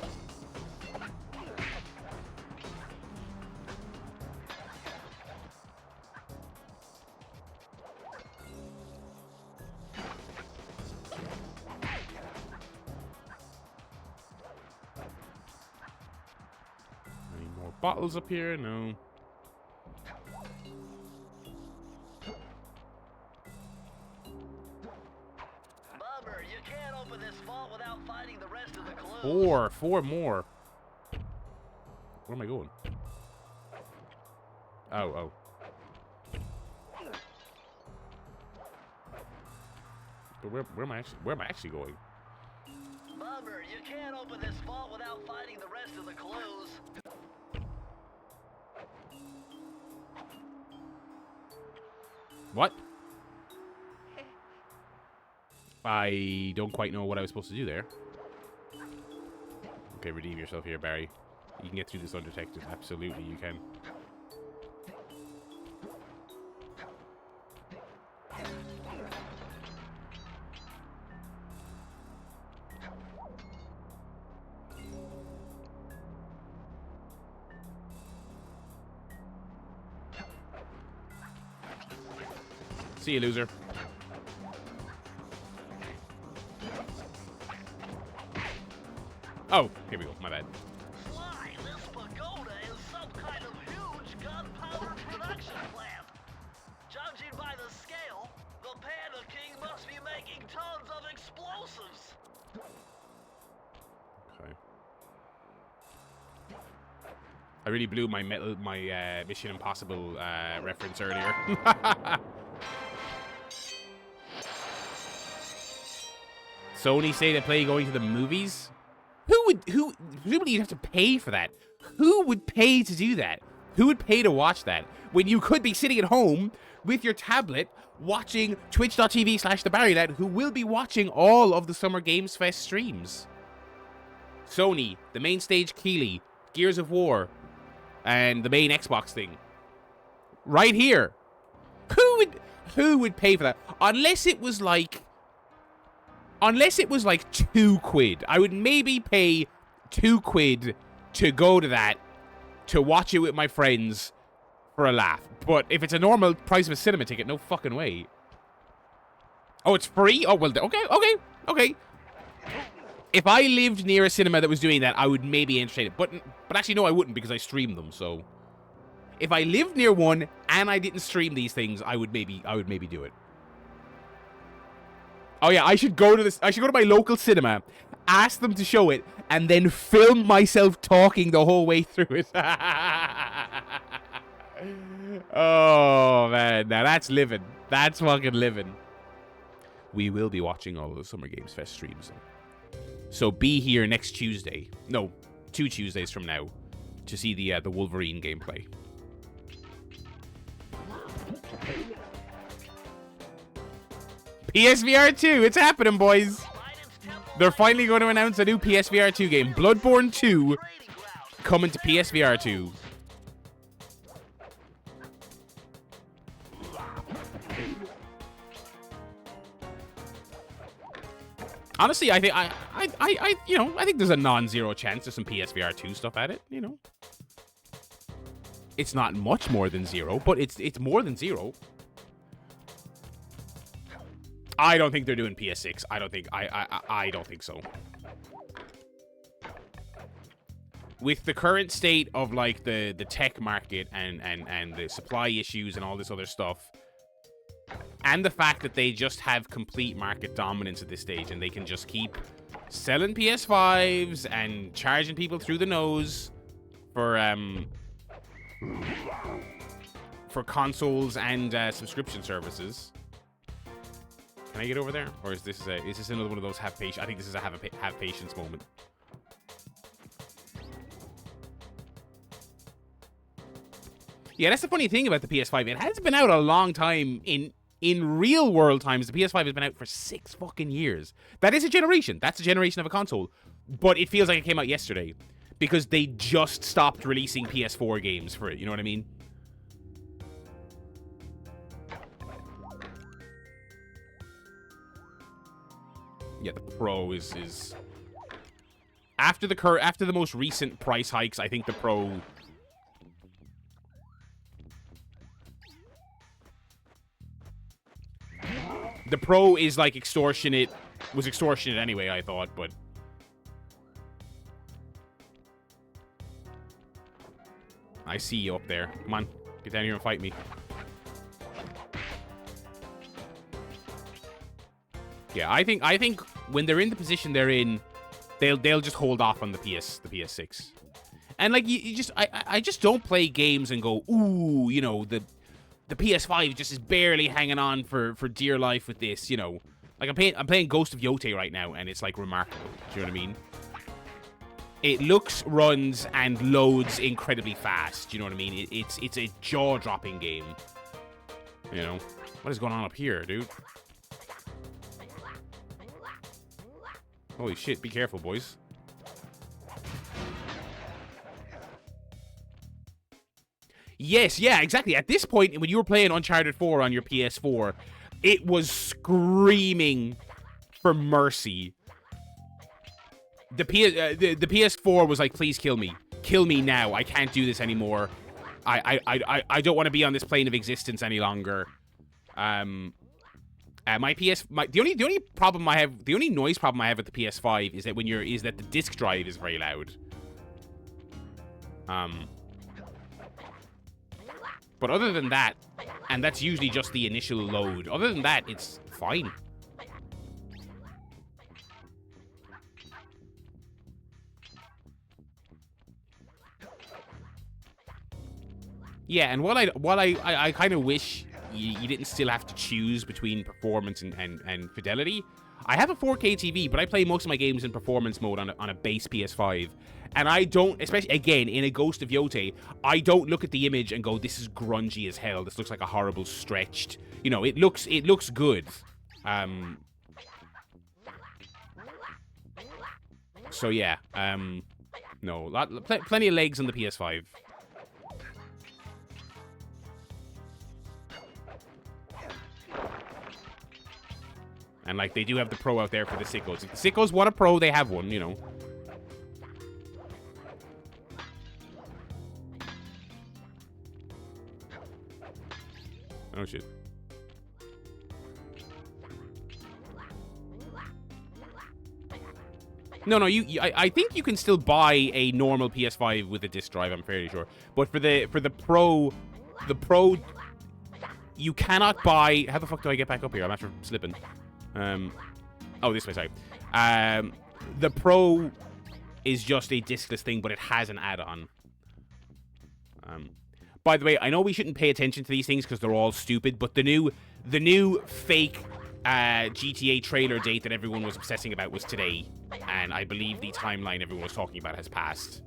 Any more bottles up here? No. Bummer, you can't open this vault without finding the rest of the clues. Four more. Where am I going? Oh. But where am I actually going? Bummer, you can't open this vault without finding the rest of the clues. What? I don't quite know what I was supposed to do there. Okay, redeem yourself here, Barry. You can get through this undetected. Absolutely, you can. See you, loser. Oh, here we go. My bad. Why, this pagoda is some kind of huge gunpowder production plant. Judging by the scale, the Panda King must be making tons of explosives. Okay. I really blew my Mission Impossible reference earlier. Sony say they play going to the movies? Presumably you'd have to pay for that. Who would pay to do that? Who would pay to watch that? When you could be sitting at home with your tablet watching twitch.tv/thebarrylad, who will be watching all of the Summer Games Fest streams. Sony, the main stage Keighley, Gears of War, and the main Xbox thing. Right here. Who would pay for that? Unless it was like £2. I would maybe pay £2 to go to that, to watch it with my friends for a laugh. But if it's a normal price of a cinema ticket, no fucking way. Oh, it's free? Oh, well, okay. If I lived near a cinema that was doing that, I would maybe entertain it. But actually, no, I wouldn't, because I stream them, so... If I lived near one and I didn't stream these things, I would maybe do it. Oh yeah, I should go to my local cinema, ask them to show it, and then film myself talking the whole way through it. Oh man, now that's living. That's fucking living. We will be watching all of the Summer Games Fest streams. So be here next Tuesday. No, 2 Tuesdays from now to see the Wolverine gameplay. PSVR 2, it's happening, boys. They're finally going to announce a new PSVR 2 game. Bloodborne 2 coming to PSVR 2. Honestly, I think I think there's a non-zero chance there's some PSVR 2 stuff at it, you know. It's not much more than 0, but it's more than 0. I don't think they're doing PS6. I don't think so. With the current state of like the tech market and the supply issues and all this other stuff, And the fact that they just have complete market dominance at this stage, and they can just keep selling PS5s and charging people through the nose for consoles and subscription services. Can I get over there, or is this another one of those have patience? I think this is a have patience moment. Yeah, that's the funny thing about the PS5. It has been out a long time. In real world times, the PS5 has been out for 6 fucking years. That is a generation. That's a generation of a console. But it feels like it came out yesterday because they just stopped releasing PS4 games for it. You know what I mean? Yeah, the Pro is after the most recent price hikes. I think the Pro. The Pro is like extortionate. Was extortionate anyway, I thought, but. I see you up there. Come on. Get down here and fight me. Yeah, I think when they're in the position they're in, they'll just hold off on the PS6. And like I just don't play games and go, ooh, you know, the PS5 just is barely hanging on for dear life with this, you know. Like I'm playing Ghost of Yotei right now, and it's like remarkable. Do you know what I mean? It looks, runs, and loads incredibly fast. Do you know what I mean? It's a jaw-dropping game. You know, what is going on up here, dude? Holy shit! Be careful, boys. Yes, yeah, exactly. At this point, when you were playing Uncharted 4 on your PS4, it was screaming for mercy. The PS4 was like, please kill me. Kill me now. I can't do this anymore. I don't want to be on this plane of existence any longer. The only problem I have, the only noise problem I have with the PS5 is that that the disk drive is very loud. But other than that, and that's usually just the initial load. Other than that, it's fine. Yeah, and while I kind of wish you didn't still have to choose between performance and fidelity. I have a 4K TV, but I play most of my games in performance mode on a base PS5. And I don't, especially, again, in a Ghost of Yotei, I don't look at the image and go, this is grungy as hell. This looks like a horrible stretched, you know, it looks good. So yeah, no, plenty of legs on the PS5. And, like, they do have the Pro out there for the sickos. If the sickos want a Pro, they have one, you know. Oh, shit. No, I think you can still buy a normal PS5 with a disc drive, I'm fairly sure. But for the Pro, you cannot buy... How the fuck do I get back up here? I'm after slipping. Oh, this way, sorry. The Pro is just a discless thing, but it has an add-on. By the way, I know we shouldn't pay attention to these things because they're all stupid, but the new fake GTA trailer date that everyone was obsessing about was today, and I believe the timeline everyone was talking about has passed.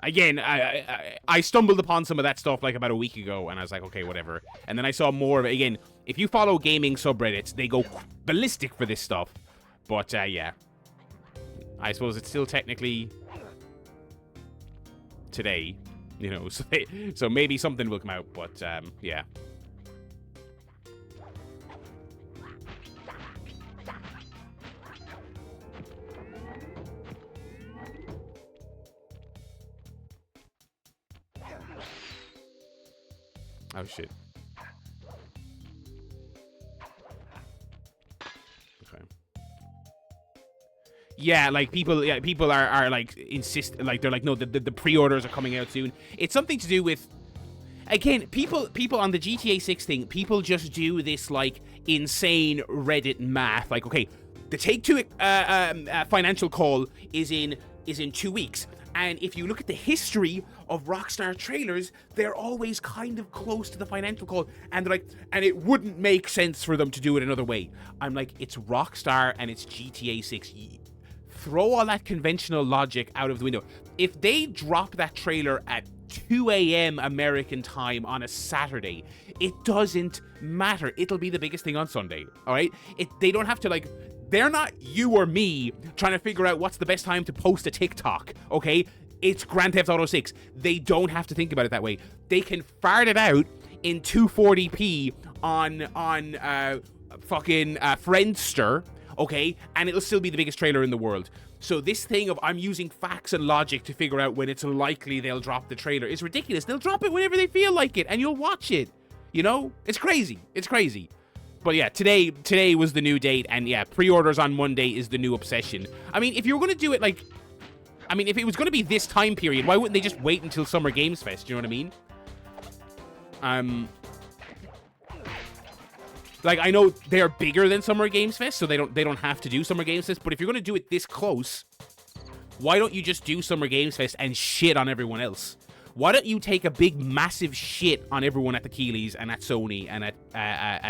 Again, I stumbled upon some of that stuff like about a week ago, and I was like, okay, whatever. And then I saw more of it. Again, if you follow gaming subreddits, they go ballistic for this stuff. But, yeah. I suppose it's still technically today, you know, so maybe something will come out, but, yeah. Oh, shit. Okay. Yeah, like, people are like, they're like, no, the pre-orders are coming out soon. It's something to do with... again, people on the GTA 6 thing, people just do this like insane Reddit math. Like, okay, the Take-Two financial call is in 2 weeks. And if you look at the history of Rockstar trailers, they're always kind of close to the financial call. And they're like, and it wouldn't make sense for them to do it another way. I'm like, it's Rockstar and it's GTA 6. Throw all that conventional logic out of the window. If they drop that trailer at 2 a.m. American time on a Saturday, it doesn't matter. It'll be the biggest thing on Sunday, all right? They don't have to, like, they're not you or me trying to figure out what's the best time to post a TikTok, okay? It's Grand Theft Auto 6. They don't have to think about it that way. They can fart it out in 240p on fucking Friendster, okay? And it'll still be the biggest trailer in the world. So this thing of I'm using facts and logic to figure out when it's likely they'll drop the trailer is ridiculous. They'll drop it whenever they feel like it, and you'll watch it. You know? It's crazy. It's crazy. But yeah, today was the new date, and yeah, pre-orders on Monday is the new obsession. I mean, if you were going to do it like... I mean, if it was going to be this time period, why wouldn't they just wait until Summer Games Fest? You know what I mean? Like, I know they're bigger than Summer Games Fest, so they don't have to do Summer Games Fest, but if you're going to do it this close, why don't you just do Summer Games Fest and shit on everyone else? Why don't you take a big, massive shit on everyone at the Keeleys and at Sony and at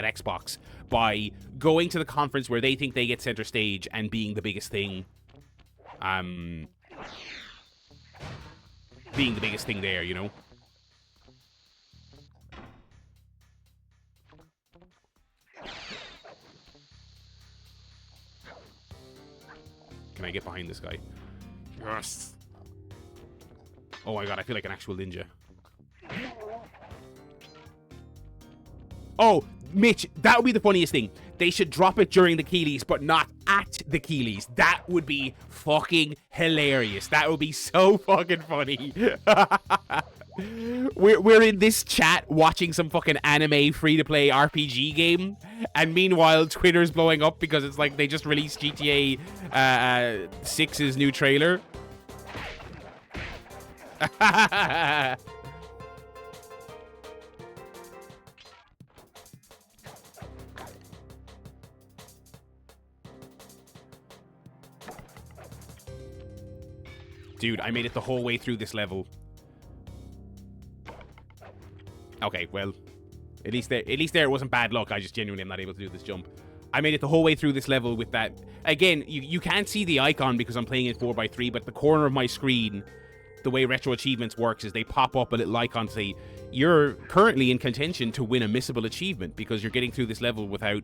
Xbox by going to the conference where they think they get center stage and being the biggest thing, there, you know? Can I get behind this guy? Yes. Oh my god, I feel like an actual ninja. Oh, Mitch, that would be the funniest thing. They should drop it during the Keeleys, but not at the Keeleys. That would be fucking hilarious. That would be so fucking funny. We're in this chat watching some fucking anime free-to-play RPG game, and meanwhile Twitter's blowing up because it's like they just released GTA 6's new trailer. Dude, I made it the whole way through this level. Okay, well, at least there it wasn't bad luck. I just genuinely am not able to do this jump. I made it the whole way through this level with that. Again, you can't see the icon because I'm playing it 4x3, but the corner of my screen, the way Retro Achievements works is they pop up a little icon to say, you're currently in contention to win a missable achievement because you're getting through this level without...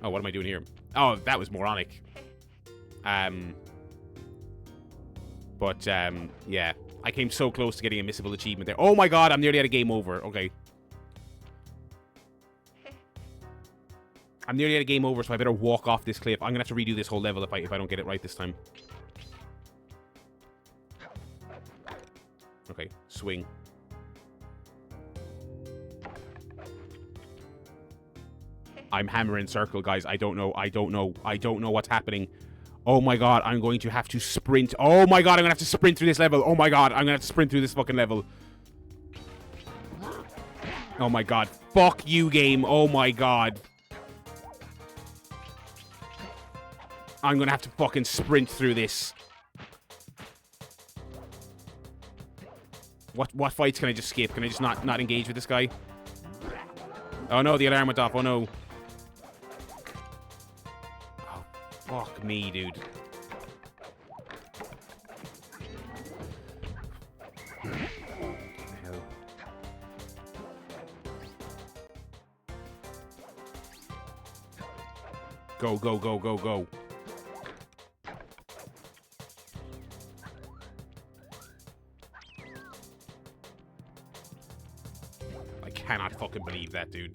Oh, what am I doing here? Oh, that was moronic. But, yeah. I came so close to getting a missable achievement there. Oh my god, I'm nearly at a game over. Okay. I'm nearly at a game over, so I better walk off this cliff. I'm gonna have to redo this whole level if I don't get it right this time. Okay, swing. I'm hammering circle, guys. I don't know what's happening. Oh my god, I'm going to have to sprint. Oh my god, I'm going to have to sprint through this level. Oh my god, I'm going to have to sprint through this fucking level. Oh my god. Fuck you, game. Oh my god. I'm going to have to fucking sprint through this. What fights can I just skip? Can I just not engage with this guy? Oh no, the alarm went off. Oh no. Fuck me, dude. Hell. Go, go, go, go, go. I cannot fucking believe that, dude.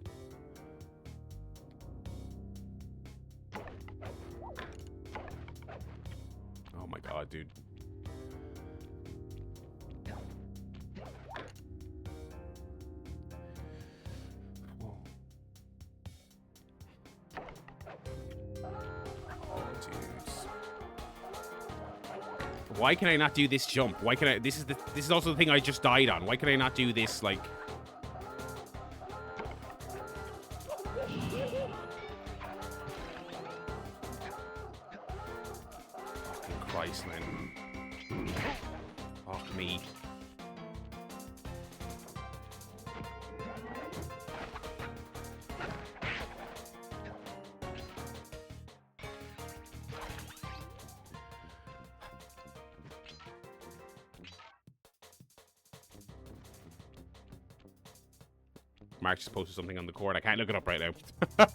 Oh my god, dude. Whoa. Oh, dudes. Why can I not do this jump? Why can I... This is also the thing I just died on. Why can I not do this, like... Fucking Christ, man. Fuck me. Mark just posted something on the court. I can't look it up right now.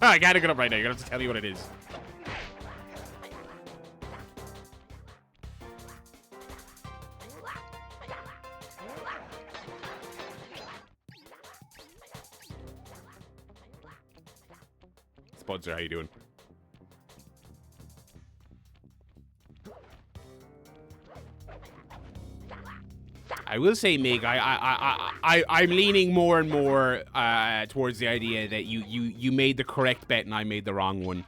I can't look it up right now. You're going to have to tell me what it is. Spudzer, how you doing? I will say, Mig, I'm leaning more and more towards the idea that you made the correct bet and I made the wrong one.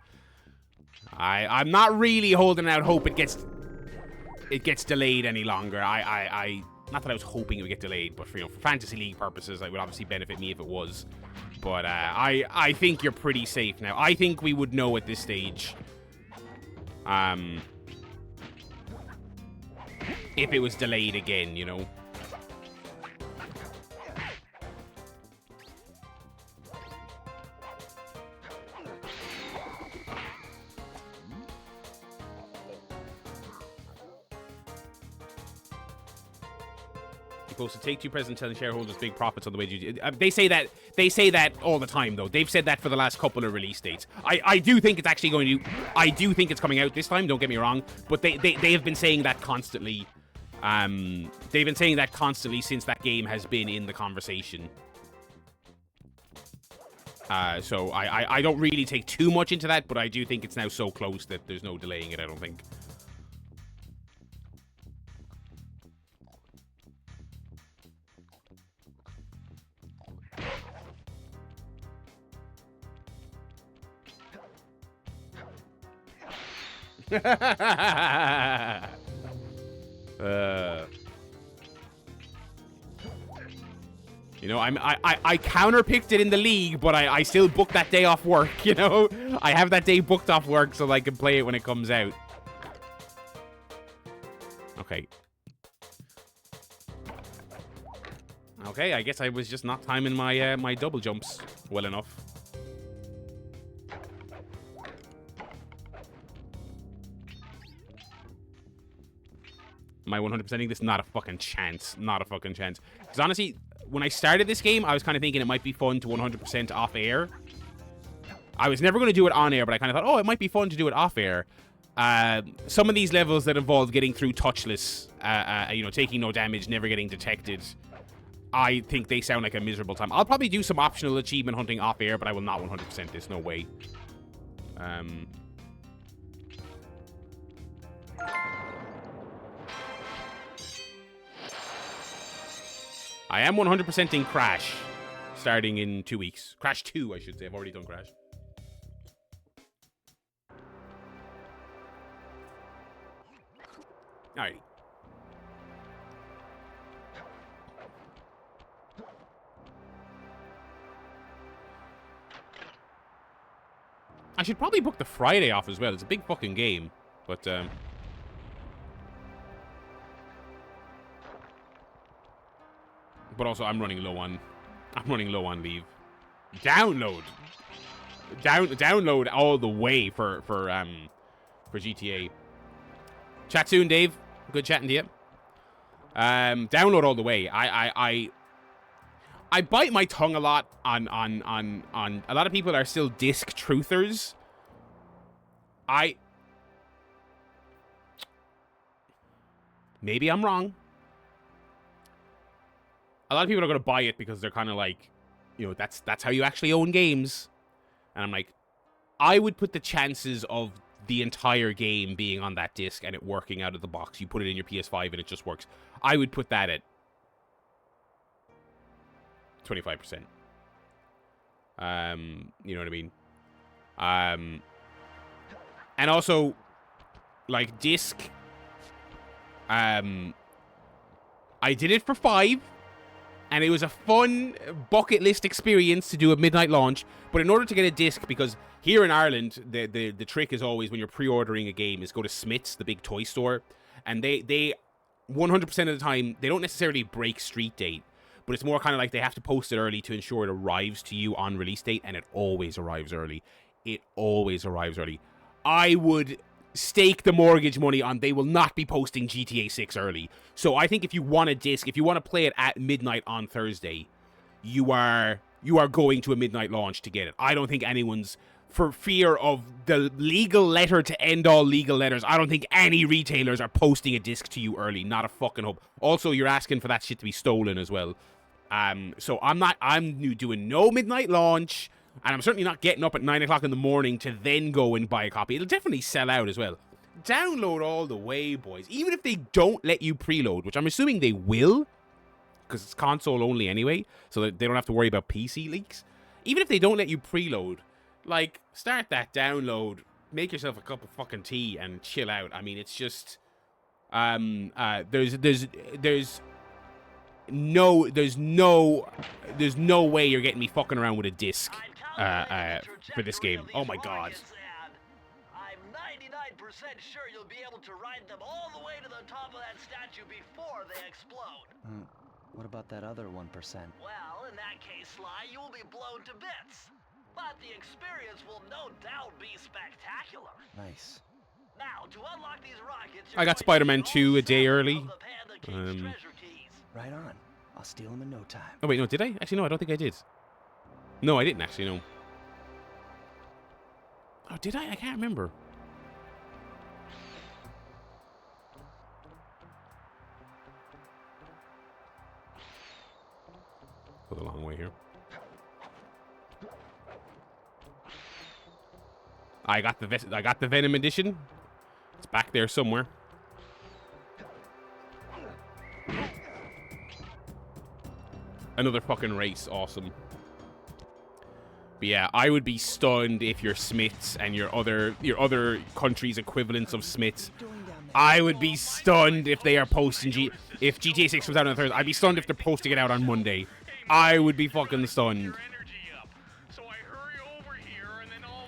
I'm not really holding out hope it gets delayed any longer. Not that I was hoping it would get delayed, but for fantasy league purposes, it would obviously benefit me if it was. But I think you're pretty safe now. I think we would know at this stage. If it was delayed again, you know. Supposed to take two present telling shareholders big profits on the way they say that all the time though. They've said that for the last couple of release dates. I do think it's actually going to I do think it's coming out this time, don't get me wrong, but they have been saying that constantly. They've been saying that constantly since that game has been in the conversation. So I don't really take too much into that, but I do think it's now so close that there's no delaying it, I don't think. You know, I counterpicked it in the league, but I still booked that day off work, you know? I have that day booked off work so I can play it when it comes out. Okay. Okay, I guess I was just not timing my my double jumps well enough. Am I 100%ing this? Not a fucking chance. Not a fucking chance. Because honestly, when I started this game, I was kind of thinking it might be fun to 100% off air. I was never going to do it on air, but I kind of thought, oh, it might be fun to do it off air. Some of these levels that involve getting through touchless, you know, taking no damage, never getting detected, I think they sound like a miserable time. I'll probably do some optional achievement hunting off air, but I will not 100% this. No way. I am 100% in Crash, starting in 2 weeks. Crash 2, I should say. I've already done Crash. Alright. I should probably book the Friday off as well. It's a big fucking game, but also I'm running low on leave. Download all the way for GTA. Chat soon, Dave. Good chatting to you. Download all the way. I bite my tongue a lot on a lot of people are still disc truthers. Maybe I'm wrong. A lot of people are going to buy it because they're kind of like, you know, that's how you actually own games. And I'm like, I would put the chances of the entire game being on that disc and it working out of the box. You put it in your PS5 and it just works. I would put that at 25%. You know what I mean? And also, like, disc I did it for 5, and it was a fun bucket list experience to do a midnight launch. But in order to get a disc, because here in Ireland, the trick is always when you're pre-ordering a game is go to Smith's, the big toy store, and they 100% of the time, they don't necessarily break street date, but it's more kind of like they have to post it early to ensure it arrives to you on release date, and it always arrives early. It always arrives early. I would stake the mortgage money on they will not be posting GTA 6 early. So I think if you want a disc, if you want to play it at midnight on Thursday, you are going to a midnight launch to get it. I don't think anyone's, for fear of the legal letter to end all legal letters, I don't think any retailers are posting a disc to you early. Not a fucking hope. Also, you're asking for that shit to be stolen as well. So I'm doing no midnight launch, and I'm certainly not getting up at 9 o'clock in the morning to then go and buy a copy. It'll definitely sell out as well. Download all the way, boys. Even if they don't let you preload, which I'm assuming they will, because it's console only anyway, so that they don't have to worry about PC leaks. Even if they don't let you preload, like, start that download, make yourself a cup of fucking tea, and chill out. I mean, it's just, there's no way you're getting me fucking around with a disc, for this game. Oh my god. I'm 99% sure you'll be able to ride them all the way to the top of that statue before they explode. What about that other 1%? Well, in that case, Sly, you will be blown to bits. But the experience will no doubt be spectacular. Nice. Now, to unlock these rockets, I got Spider-Man 2 a day early. Right on. I'll steal him in no time. Oh wait, no, did I? Actually, no, I don't think I did. No, I didn't actually, no. Oh, did I? I can't remember. Go the long way here. I got the Venom edition. It's back there somewhere. Another fucking race, awesome. But yeah, I would be stunned if your Smiths and your other country's equivalents of Smiths. I would be stunned if they are posting if GTA 6 comes out on Thursday. I'd be stunned if they're posting it out on Monday. I would be fucking stunned.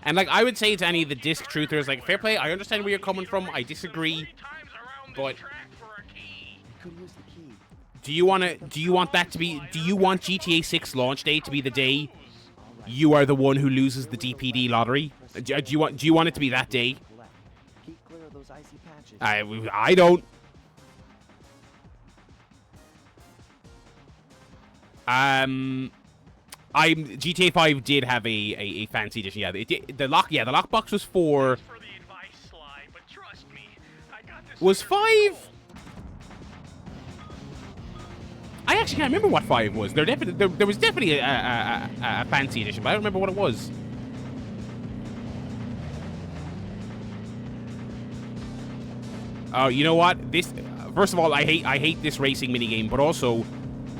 And like I would say to any of the disc truthers, like, fair play, I understand where you're coming from. I disagree, but do you want GTA 6 launch day to be the day you are the one who loses the DPD lottery? Do you want it to be that day? Keep clear of those icy patches. I don't. GTA 5 did have a fancy edition. Yeah, the lockbox was for. Was 5? I actually can't remember what 5 was. There was definitely a fancy edition, but I don't remember what it was. Oh, you know what? First of all, I hate this racing minigame, but also,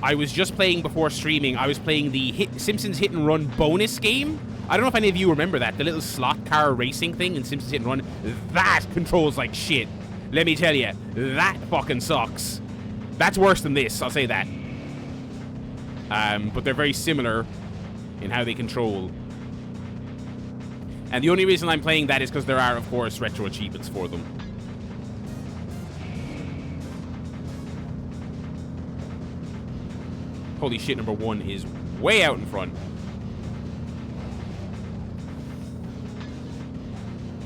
I was just playing before streaming. I was playing the Simpsons Hit and Run bonus game. I don't know if any of you remember that, the little slot car racing thing in Simpsons Hit and Run. That controls like shit. Let me tell you, that fucking sucks. That's worse than this, I'll say that. But they're very similar in how they control. And the only reason I'm playing that is because there are, of course, retro achievements for them. Holy shit, number 1 is way out in front.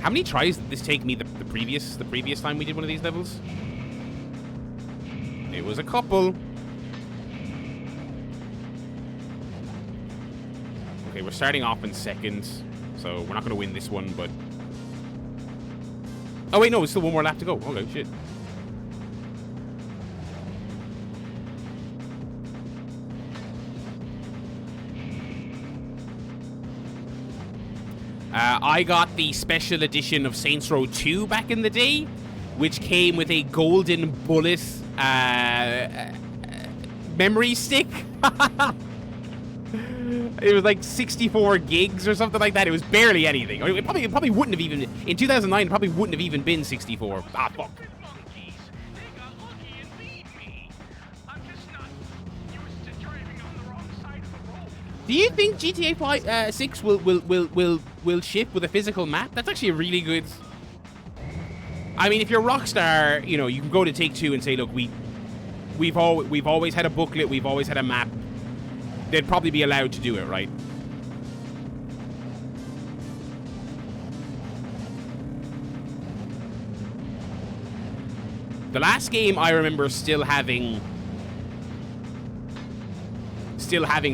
How many tries did this take me the previous time we did one of these levels? It was a couple. Okay, we're starting off in second, so we're not going to win this one, but... Oh, wait, no, there's still one more lap to go. Okay, shit. I got the special edition of Saints Row 2 back in the day, which came with a golden bullet memory stick. It was like 64 gigs or something like that. It was barely anything. It probably wouldn't have even... In 2009, it probably wouldn't have even been 64. Ah, fuck. Do you think GTA 6 will ship with a physical map? That's actually a really good... I mean, if you're Rockstar, you know, you can go to Take-Two and say, look, we've always had a booklet, we've always had a map. They'd probably be allowed to do it, right? The last game I remember still having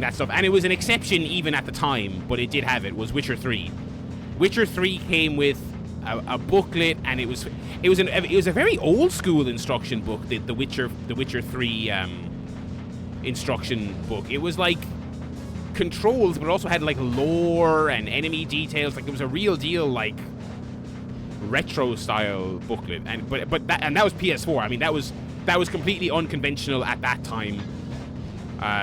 that stuff, and it was an exception even at the time, but it did have it, was Witcher 3. Witcher 3 came with a booklet, and it was a very old school instruction book, the Witcher 3 instruction book. It was like controls, but it also had like lore and enemy details. Like, it was a real deal, like retro style booklet, and that was PS4. I mean, that was completely unconventional at that time,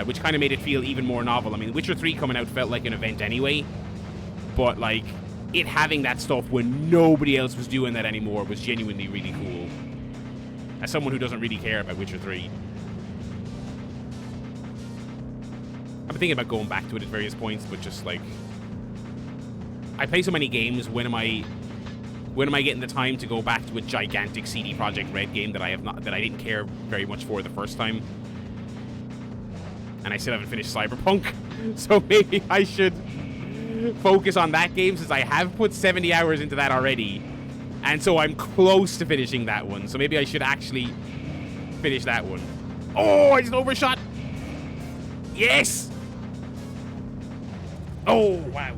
which kind of made it feel even more novel. I mean, Witcher 3 coming out felt like an event anyway, but like it having that stuff when nobody else was doing that anymore was genuinely really cool. As someone who doesn't really care about Witcher 3, I've been thinking about going back to it at various points, but just like, I play so many games. When am I getting the time to go back to a gigantic CD Projekt Red game that I didn't care very much for the first time? And I still haven't finished Cyberpunk, so maybe I should focus on that game, since I have put 70 hours into that already, and so I'm close to finishing that one. So maybe I should actually finish that one. Oh, I just overshot. Yes. Oh, wow.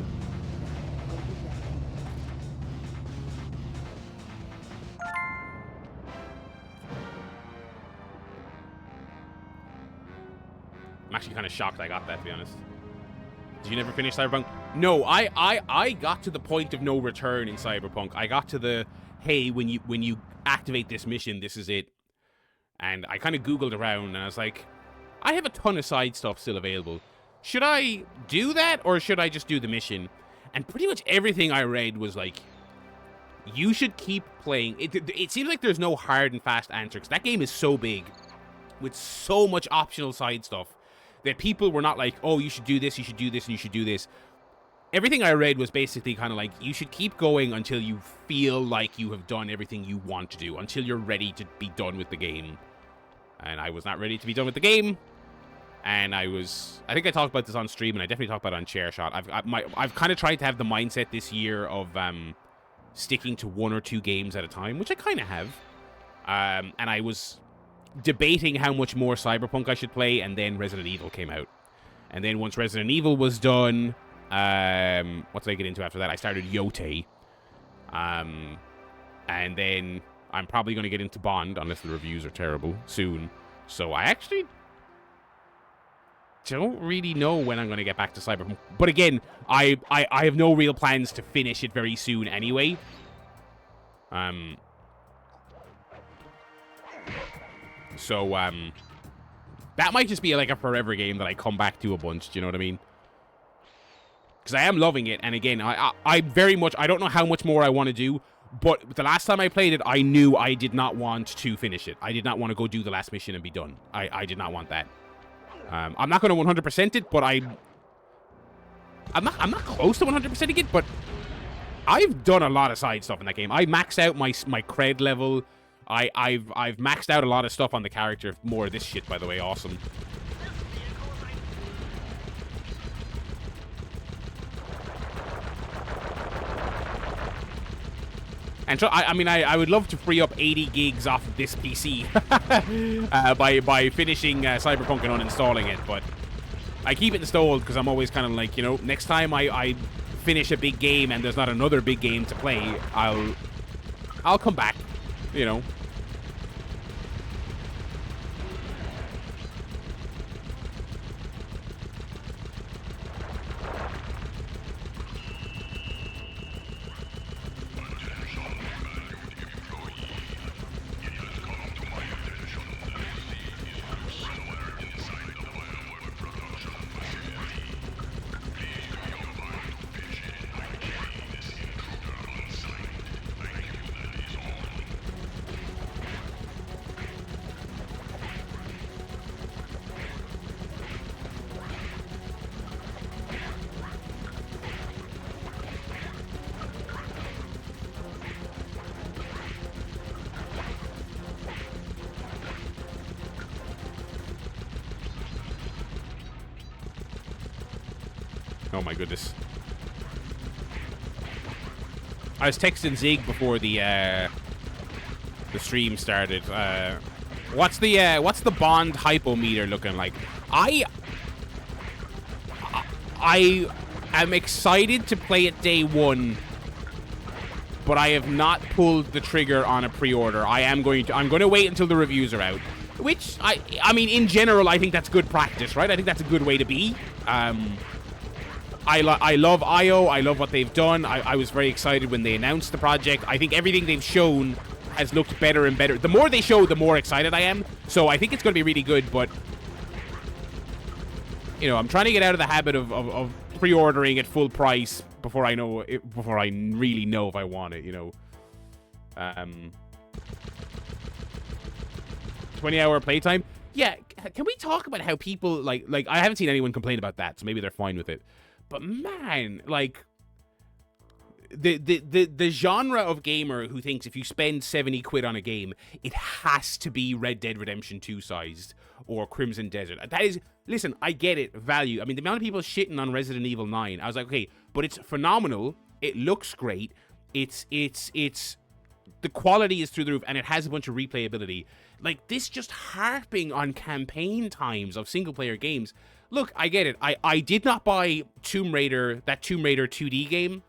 I'm actually kind of shocked I got that, to be honest. Did you never finish Cyberpunk? No, I got to the point of no return in Cyberpunk. I got to the, hey, when you activate this mission, this is it. And I kind of Googled around, and I was like, I have a ton of side stuff still available. Should I do that, or should I just do the mission? And pretty much everything I read was like, you should keep playing. It seems like there's no hard and fast answer, because that game is so big, with so much optional side stuff, that people were not like, oh, you should do this, you should do this, and you should do this. Everything I read was basically kind of like, you should keep going until you feel like you have done everything you want to do, until you're ready to be done with the game. And I was not ready to be done with the game. And I think I talked about this on stream, and I definitely talked about it on Chairshot. I've kind of tried to have the mindset this year of sticking to 1 or 2 games at a time, which I kind of have. And I was debating how much more Cyberpunk I should play, and then Resident Evil came out. And then once Resident Evil was done, what did I get into after that? I started Yote. And then I'm probably going to get into Bond, unless the reviews are terrible, soon. So I actually don't really know when I'm going to get back to Cyberpunk. But again, I have no real plans to finish it very soon anyway. So, that might just be like a forever game that I come back to a bunch, do you know what I mean? Because I am loving it, and again, I very much, I don't know how much more I want to do, but the last time I played it, I knew I did not want to finish it. I did not want to go do the last mission and be done. I did not want that. I'm not going to 100% it, but I'm not close to 100%ing it, but I've done a lot of side stuff in that game. I maxed out my cred level. I've maxed out a lot of stuff on the character. More of this shit, by the way. Awesome. And so, I mean, I would love to free up 80 gigs off of this PC by finishing Cyberpunk and uninstalling it, but I keep it installed because I'm always kind of like, you know, next time I finish a big game and there's not another big game to play, I'll come back, you know. Oh my goodness. I was texting Zig before the stream started. What's the Bond hypometer looking like? I am excited to play it day one, but I have not pulled the trigger on a pre-order. I'm going to wait until the reviews are out. Which I mean, in general, I think that's good practice, right? I think that's a good way to be. I love IO. I love what they've done. I was very excited when they announced the project. I think everything they've shown has looked better and better. The more they show, the more excited I am. So I think it's going to be really good, but you know, I'm trying to get out of the habit of pre-ordering at full price before I really know if I want it, you know. 20-hour playtime? Yeah, can we talk about how people, like I haven't seen anyone complain about that, so maybe they're fine with it. But man, like, the genre of gamer who thinks if you spend 70 quid on a game, it has to be Red Dead Redemption 2 sized or Crimson Desert. That is, listen, I get it, value. I mean, the amount of people shitting on Resident Evil 9, I was like, okay, but it's phenomenal. It looks great. It's the quality is through the roof, and it has a bunch of replayability. Like, this just harping on campaign times of single-player games. Look, I get it. I did not buy Tomb Raider 2D game,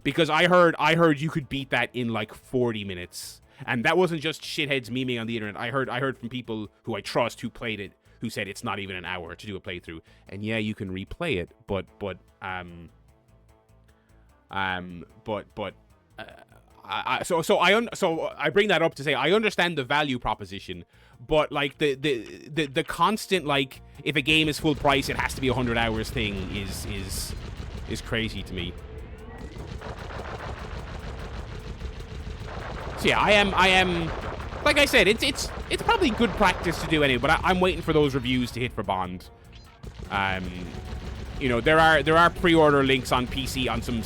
because I heard you could beat that in like 40 minutes. And that wasn't just shitheads memeing on the internet. I heard from people who I trust who played it, who said it's not even an hour to do a playthrough. And yeah, you can replay it, so I bring that up to say I understand the value proposition, but like the constant, like, if a game is full price it has to be 100 hours thing is crazy to me. So yeah, I am like I said, it's probably good practice to do anyway, but I'm waiting for those reviews to hit for Bond. You know, there are pre-order links on PC on some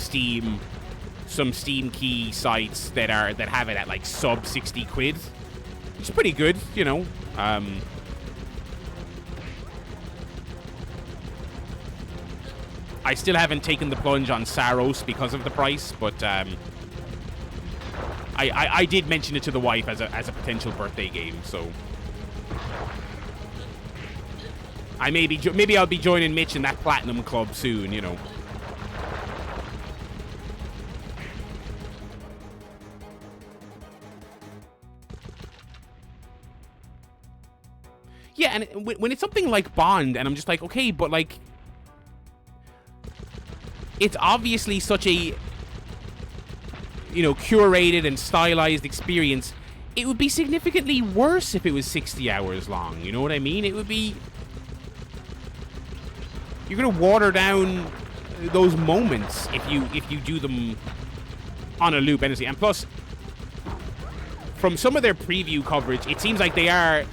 Steam key sites that have it at like sub 60 quid. It's pretty good, you know. I still haven't taken the plunge on Saros because of the price, but I did mention it to the wife as a potential birthday game, so maybe I'll be joining Mitch in that platinum club soon, you know. Yeah, and when it's something like Bond, and I'm just like, okay, but like, it's obviously such a, you know, curated and stylized experience. It would be significantly worse if it was 60 hours long. You know what I mean? It would be, you're gonna water down those moments if you do them on a loop endlessly. And plus, from some of their preview coverage, it seems like they are,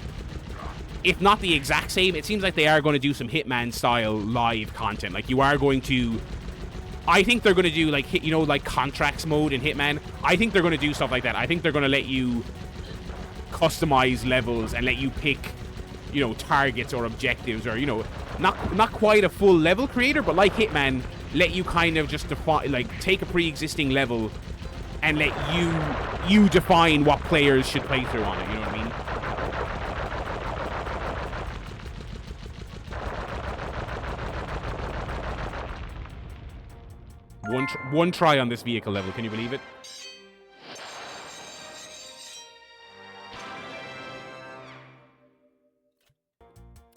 if not the exact same, it seems like they are going to do some Hitman-style live content. Like, you are going to, I think they're going to do, like, you know, like contracts mode in Hitman. I think they're going to do stuff like that. I think they're going to let you customize levels and let you pick, you know, targets or objectives, or, you know, not quite a full level creator, but like Hitman, let you kind of just define, like, take a pre-existing level and let you define what players should play through on it. You know what I mean? One try on this vehicle level. Can you believe it?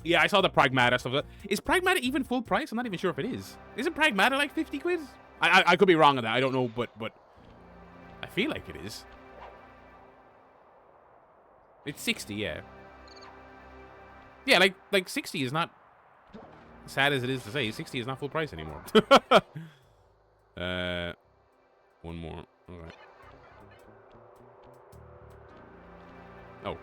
Yeah, I saw the Pragmata stuff. Is Pragmata even full price? I'm not even sure if it is. Isn't Pragmata like 50 quid? I could be wrong on that. I don't know, but I feel like it is. It's 60, yeah. Yeah, like 60 is not, sad as it is to say, 60 is not full price anymore. One more. All right. Oh.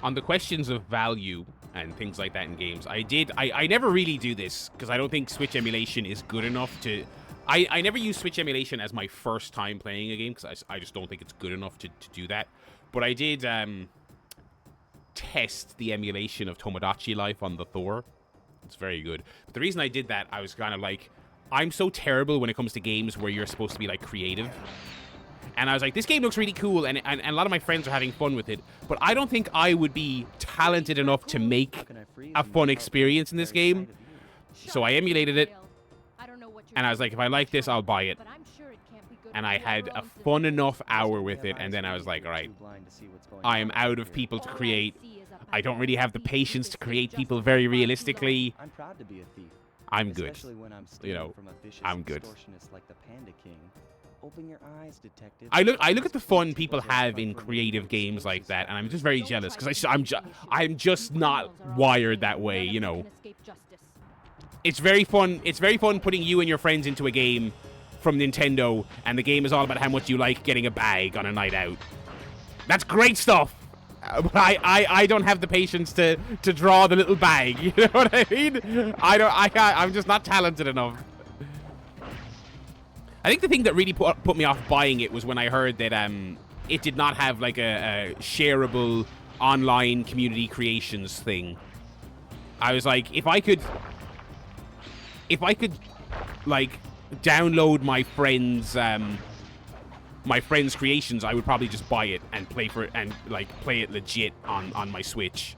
on the questions of value and things like that in games, I never really do this because I don't think Switch emulation is good enough to... I never use Switch emulation as my first time playing a game because I just don't think it's good enough to do that. But I did test the emulation of Tomodachi Life on the Thor. It's very good. But the reason I did that, I was kind of like, I'm so terrible when it comes to games where you're supposed to be, like, creative. And I was like, this game looks really cool, and a lot of my friends are having fun with it. But I don't think I would be talented enough to make a fun experience in this game. So I emulated it, and I was like, if I like this, I'll buy it. And I had a fun enough hour with it, and then I was like, all right, I am out of people to create. I don't really have the patience to create people very realistically. I'm proud to be a thief. I'm good. Especially when I'm You know, stealing from a vicious I'm good. extortionist like the Panda King. Open your eyes, detective. I look at the fun people have in creative games like that, and I'm just very jealous because I'm just not wired that way, you know. It's very fun. It's very fun putting you and your friends into a game from Nintendo, and the game is all about how much you like getting a bag on a night out. That's great stuff. But I don't have the patience to draw the little bag. You know what I mean? I'm just not talented enough. I think the thing that really put me off buying it was when I heard that it did not have like a shareable online community creations thing. I was like, if I could like download my friends' creations, I would probably just buy it and play it legit on my Switch.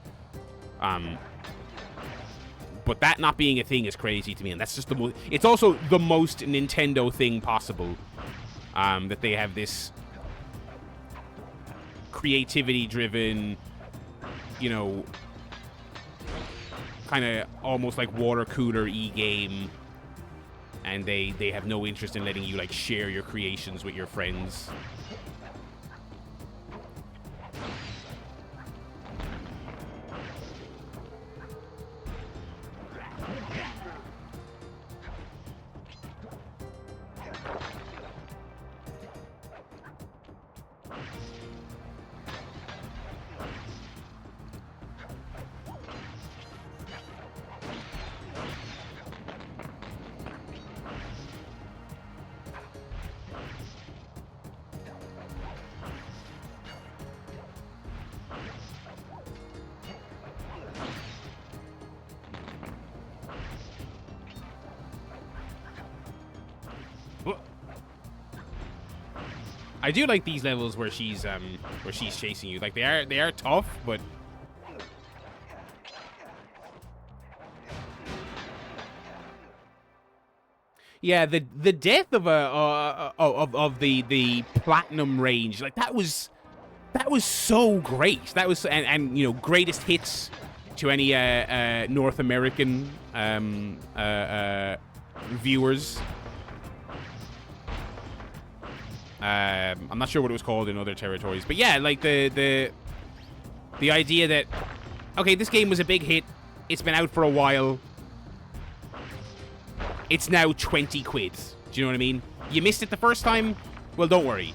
But that not being a thing is crazy to me, and that's just the most... It's also the most Nintendo thing possible, that they have this creativity-driven, you know, kind of almost like water cooler-y game, and they have no interest in letting you, like, share your creations with your friends. I do like these levels where she's chasing you. Like they are tough, but yeah, the death of the platinum range, like that was so great. That was and you know, greatest hits to any North American viewers. I'm not sure what it was called in other territories, but yeah, like the idea that, okay, this game was a big hit, it's been out for a while, it's now 20 quid. Do you know what I mean? You missed it the first time? Well, don't worry.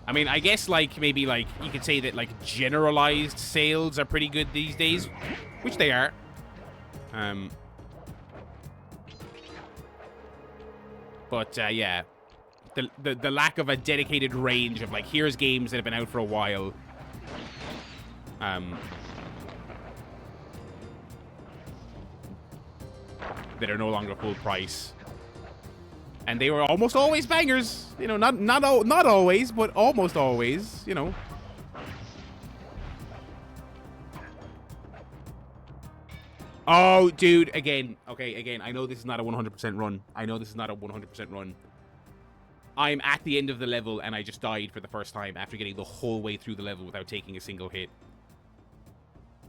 I mean, I guess, like, maybe, like, you could say that, like, generalized sales are pretty good these days, which they are. But, yeah, the lack of a dedicated range of, like, here's games that have been out for a while. That are no longer full price. And they were almost always bangers, you know, not always, but almost always, you know. Oh, dude, again, okay, again, I know this is not a 100% run. I know this is not a 100% run. I'm at the end of the level, and I just died for the first time after getting the whole way through the level without taking a single hit.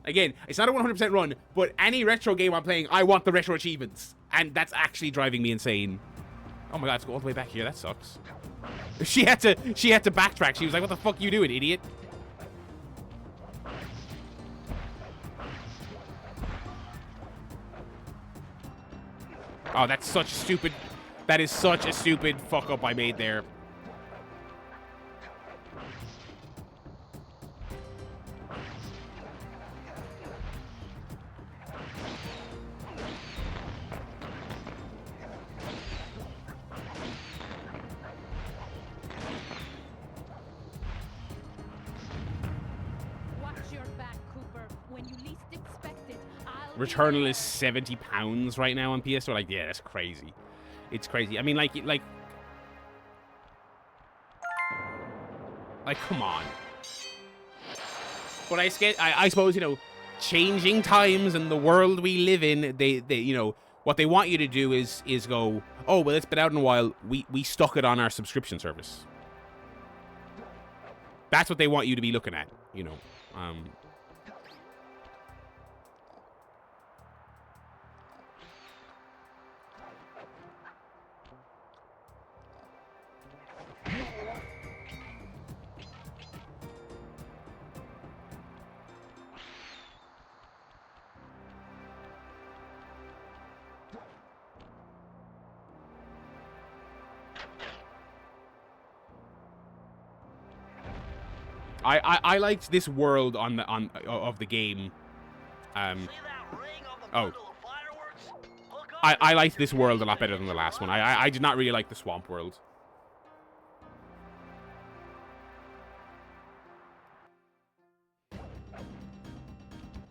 Again, it's not a 100% run, but any retro game I'm playing, I want the retro achievements. And that's actually driving me insane. Oh my god, let's go all the way back here. That sucks. She had to backtrack. She was like, what the fuck are you doing, idiot? Oh, that's such stupid. That is such a stupid fuck up I made there. Watch your back, Cooper. When you least expect it, I'll Returnal is £70 right now on PS4. Like, yeah, that's crazy. It's crazy. I mean, like, come on. But I suppose, you know, changing times and the world we live in, they you know, what they want you to do is go, oh, well, it's been out in a while. We stuck it on our subscription service. That's what they want you to be looking at, you know. I liked this world of the game. See that ring on the Oh. bundle of fireworks? Hook up I and liked get this your world a lot better than the last one. I did not really like the swamp world.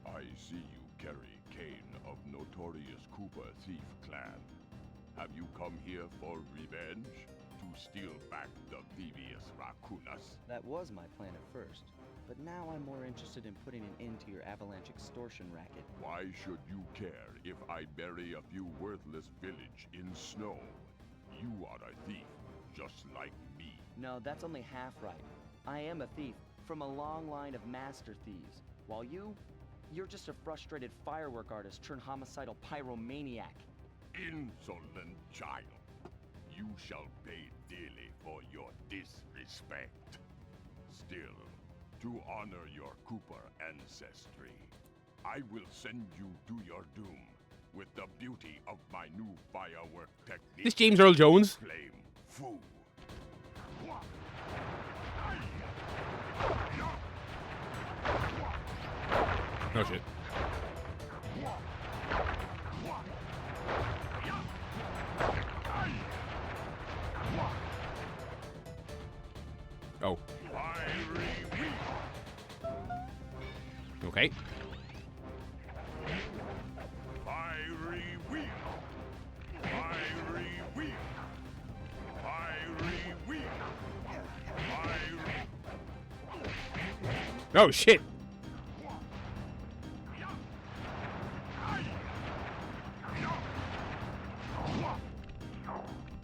I see you carry Kane of notorious Cooper thief clan. Have you come here for revenge? To steal back the Thievius Raccoonus? That was my plan at first, but now I'm more interested in putting an end to your avalanche extortion racket. Why should you care if I bury a few worthless village in snow? You are a thief, just like me. No, that's only half right. I am a thief from a long line of master thieves, while you're just a frustrated firework artist turned homicidal pyromaniac. Insolent child. You shall pay dearly for your disrespect. Still, to honor your Cooper ancestry, I will send you to your doom with the beauty of my new firework technique. This James Earl Jones. Flame Fu. Oh shit. Oh. Okay. Fiery wheel. Fiery wheel. Fiery wheel. Fiery. Oh shit.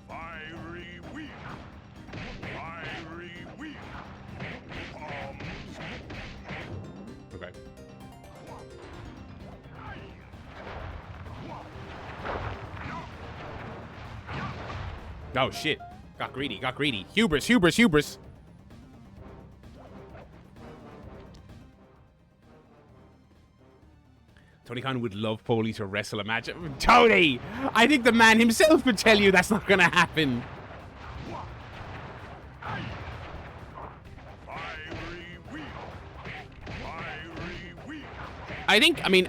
Fiery wheel. Fiery wheel. Okay. Oh shit. Got greedy, got greedy. Hubris, hubris, hubris. Tony Khan would love Foley to wrestle a match. Tony! I think the man himself would tell you that's not gonna happen. Fiery wheel. Fiery wheel. I mean,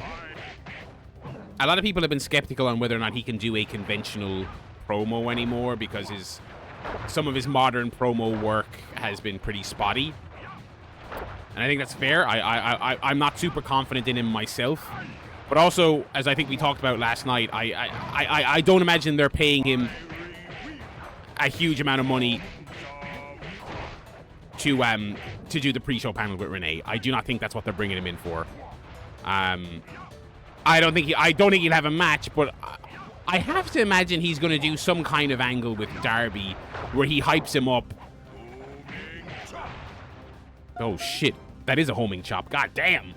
a lot of people have been skeptical on whether or not he can do a conventional promo anymore because some of his modern promo work has been pretty spotty. And I think that's fair. I'm not super confident in him myself. But also, as I think we talked about last night, I don't imagine they're paying him a huge amount of money to do the pre-show panel with Renee. I do not think that's what they're bringing him in for. I don't think he'll have a match, but I have to imagine he's going to do some kind of angle with Darby where he hypes him up. Oh shit, that is a homing chop. God damn.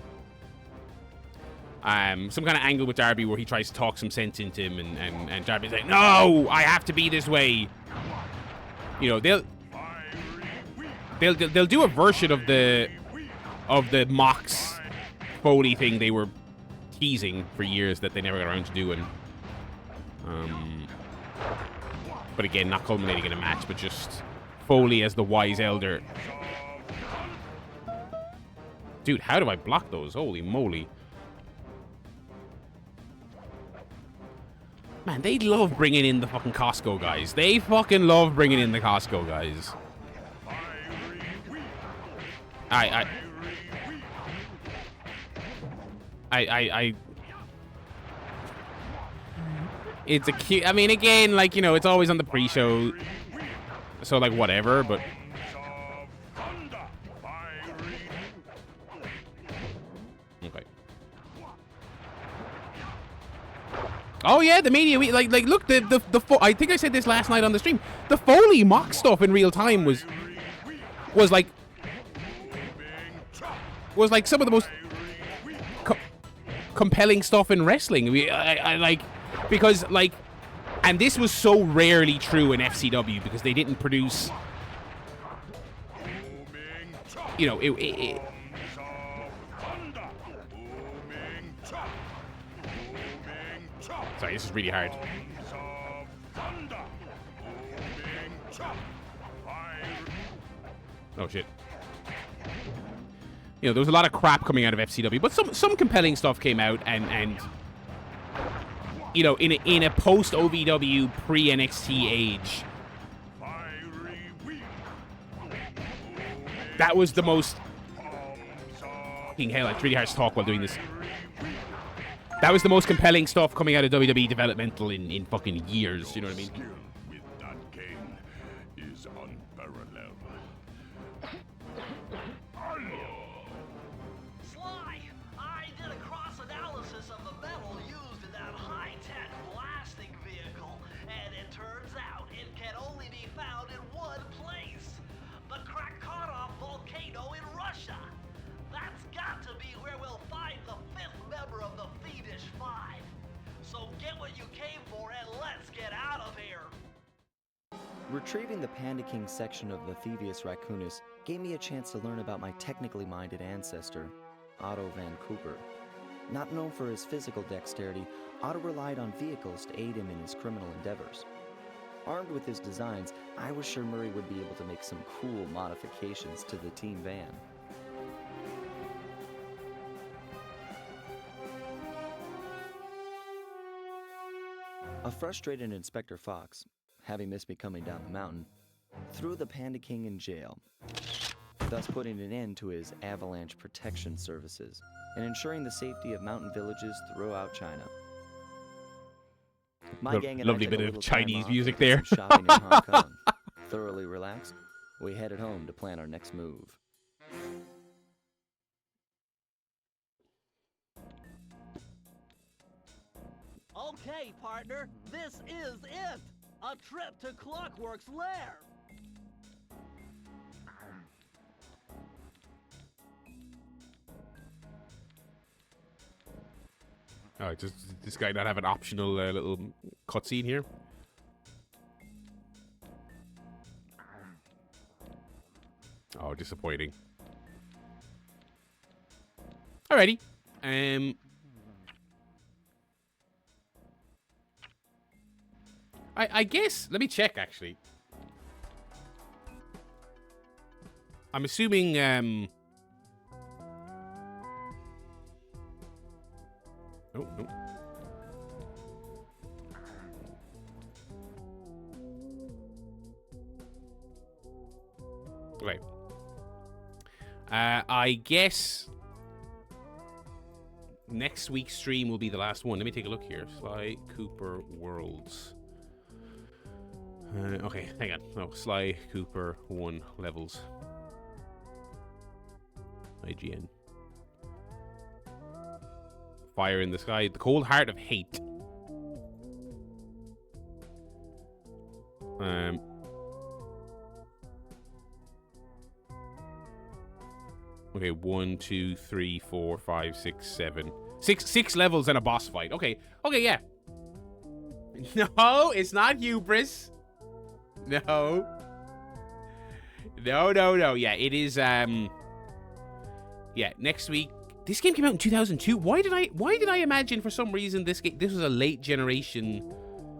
some kind of angle with Darby where he tries to talk some sense into him, and Darby's like, no, I have to be this way. You know, they'll do a version of the Mox Foley thing they were teasing for years that they never got around to doing. But again, not culminating in a match, but just Foley as the wise elder. Dude, how do I block those? Holy moly. Man, they love bringing in the fucking Costco guys. They fucking love bringing in the Costco guys. It's a cute... I mean, again, like, you know, it's always on the pre-show. So, like, whatever, but... Okay. Oh, yeah, the media... Like, look, I think I said this last night on the stream. The Foley mock stuff in real time was like some of the most compelling stuff in wrestling. I like, because like, and this was so rarely true in FCW because they didn't produce, you know, sorry, this is really hard. Oh shit. You know, there was a lot of crap coming out of FCW, but some compelling stuff came out, and you know, in a post OVW pre NXT age, that was the most fucking hell. It's really hard to talk while doing this. That was the most compelling stuff coming out of WWE developmental in fucking years. You know what I mean? With that game is unparalleled. Sly, I did a cross-analysis of the metal used in that high-tech blasting vehicle, and it turns out it can only be found in one place. The Krakatoa volcano in Russia. That's got to be where we'll find the fifth member of the Thievius Five. So get what you came for and let's get out of here. Retrieving the Panda King section of the Thievius Raccoonus gave me a chance to learn about my technically minded ancestor, Otto Van Cooper. Not known for his physical dexterity, Otto relied on vehicles to aid him in his criminal endeavors. Armed with his designs, I was sure Murray would be able to make some cool modifications to the team van. A frustrated Inspector Fox, having missed me coming down the mountain, threw the Panda King in jail, thus putting an end to his avalanche protection services and ensuring the safety of mountain villages throughout China. My gang and I Lovely took a bit of little time Chinese off music and did there. some shopping in Hong Kong. Thoroughly relaxed, we headed home to plan our next move. Okay, partner, this is it! A trip to Clockwork's lair! Oh, does this guy not have an optional little cutscene here? Oh, disappointing. Alrighty. I guess, let me check actually. I'm assuming oh, no. Right. I guess next week's stream will be the last one. Let me take a look here. Sly Cooper Worlds. Okay, hang on. No, Sly Cooper 1 levels. IGN. Fire in the Sky. The Cold Heart of Hate. Okay, 1, 2, 3, 4, 5, 6, 7. Six levels and a boss fight. Okay, yeah. No, it's not hubris. No. Yeah, it is, yeah, next week. This game came out in 2002. Why did I imagine for some reason this was a late generation?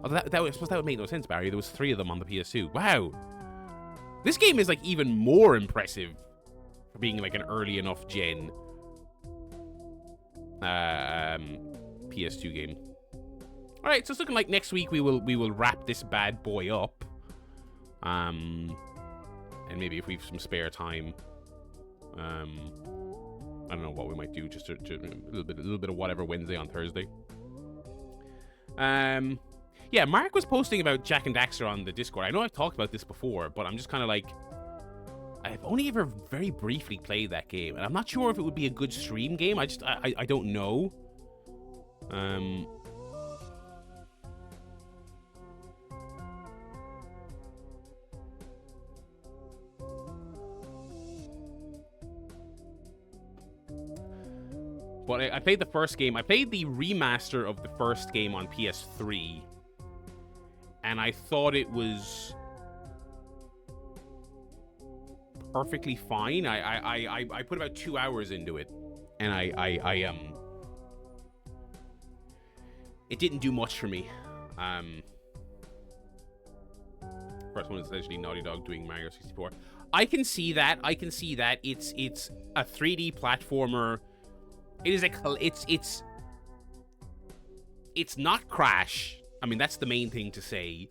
Oh, that would make no sense, Barry. There was 3 of them on the PS2. Wow. This game is like even more impressive for being like an early enough gen PS2 game. All right, so it's looking like next week we will wrap this bad boy up. And maybe if we've some spare time, I don't know what we might do. Just a little bit of whatever Wednesday on Thursday. Yeah, Mark was posting about Jak and Daxter on the Discord. I know I've talked about this before, but I'm just kind of like, I've only ever very briefly played that game, and I'm not sure if it would be a good stream game. I don't know. But I played the first game. I played the remaster of the first game on PS3, and I thought it was perfectly fine. I put about 2 hours into it, and it didn't do much for me. First one is essentially Naughty Dog doing Mario 64. I can see that. It's a 3D platformer. It is it's not Crash. I mean, that's the main thing to say.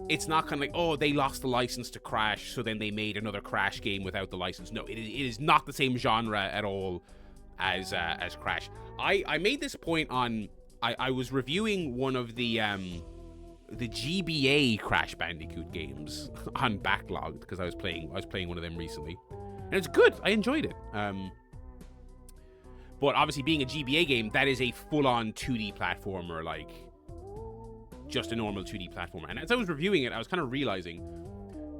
It's not kind of like, oh, they lost the license to Crash, so then they made another Crash game without the license. No, it is not the same genre at all as Crash. I made this point on, I was reviewing one of the GBA Crash Bandicoot games on Backlogged because I was playing one of them recently, and it's good. I enjoyed it. But obviously, being a GBA game, that is a full-on 2D platformer, like just a normal 2D platformer. And as I was reviewing it, I was kind of realizing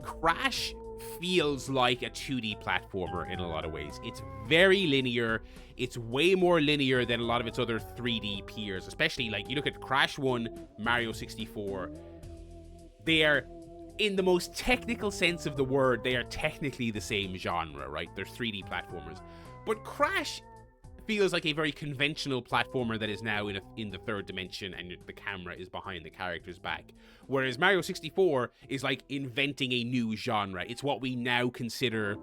Crash feels like a 2D platformer in a lot of ways. It's very linear. It's way more linear than a lot of its other 3D peers, especially like you look at Crash 1, Mario 64. They are, in the most technical sense of the word, they are technically the same genre, right? They're 3D platformers. But Crash feels like a very conventional platformer that is now in the third dimension and the camera is behind the character's back. Whereas Mario 64 is like inventing a new genre. It's what we now consider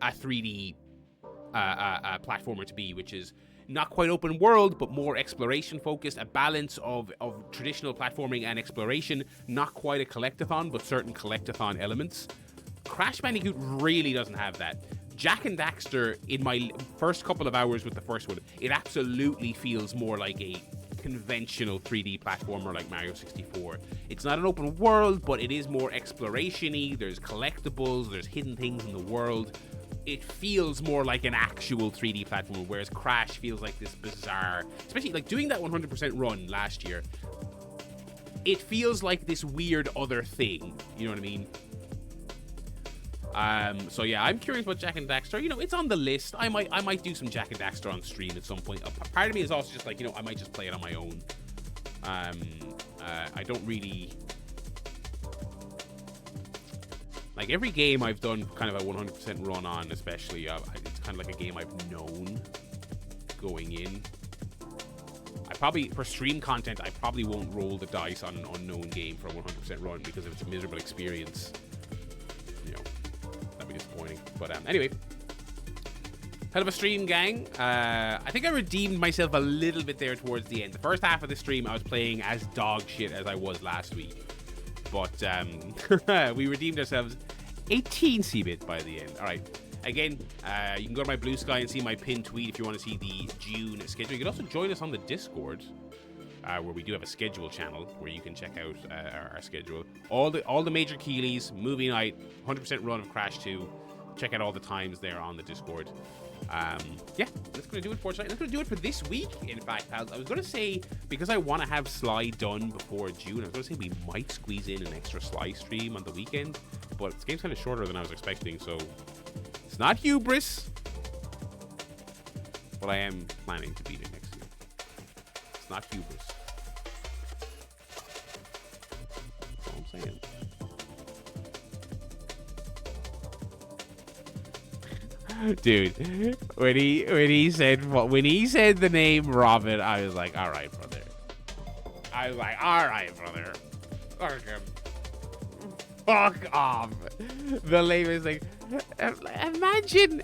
a 3D platformer to be, which is not quite open world, but more exploration focused, a balance of traditional platforming and exploration, not quite a collectathon, but certain collectathon elements. Crash Bandicoot really doesn't have that. Jak and Daxter, in my first couple of hours with the first one, it absolutely feels more like a conventional 3D platformer like Mario 64. It's not an open world, but it is more exploration-y. There's collectibles, there's hidden things in the world. It feels more like an actual 3D platformer, whereas Crash feels like this bizarre, especially like doing that 100% run last year. It feels like this weird other thing, you know what I mean? So yeah, I'm curious about Jak and Daxter. You know, it's on the list. I might do some Jak and Daxter on stream at some point. A part of me is also just like, you know, I might just play it on my own. I don't really like every game I've done kind of a 100% run on, especially. It's kind of like a game I've known going in. I probably, for stream content, I probably won't roll the dice on an unknown game for a 100% run because if it's a miserable experience, you know, that'd be disappointing. But anyway, hell of a stream, gang. I think I redeemed myself a little bit there towards the end. The first half of the stream, I was playing as dog shit as I was last week. But we redeemed ourselves a teensy bit by the end. All right. Again, you can go to my Blue Sky and see my pinned tweet if you want to see the June schedule. You can also join us on the Discord, where we do have a schedule channel where you can check out our schedule. All the major Keeleys, movie night, 100% run of Crash 2. Check out all the times there on the Discord. Yeah, that's going to do it for tonight. That's going to do it for this week, in fact, pals. I was going to say, because I want to have Sly done before June, I was going to say we might squeeze in an extra Sly stream on the weekend, but this game's kind of shorter than I was expecting, so it's not hubris. but I am planning to beat it next week. It's not hubris. That's all I'm saying. Dude, when he said the name Robin, I was like, all right, brother. Fuck off. The lady was like, imagine.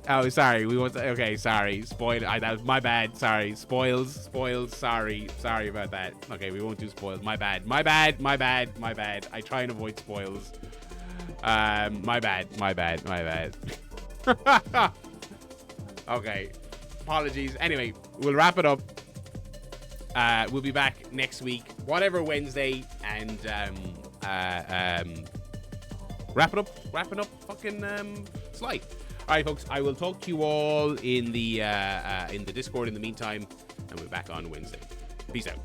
Oh, sorry. We want. Okay, sorry. Spoil. That was my bad. Sorry. Spoils. Sorry about that. Okay, we won't do spoils. My bad. I try and avoid spoils. My bad. Okay. Apologies. Anyway, we'll wrap it up. We'll be back next week, whatever Wednesday, and wrapping up fucking Sly. All right, folks. I will talk to you all in the Discord in the meantime, and we're back on Wednesday. Peace out.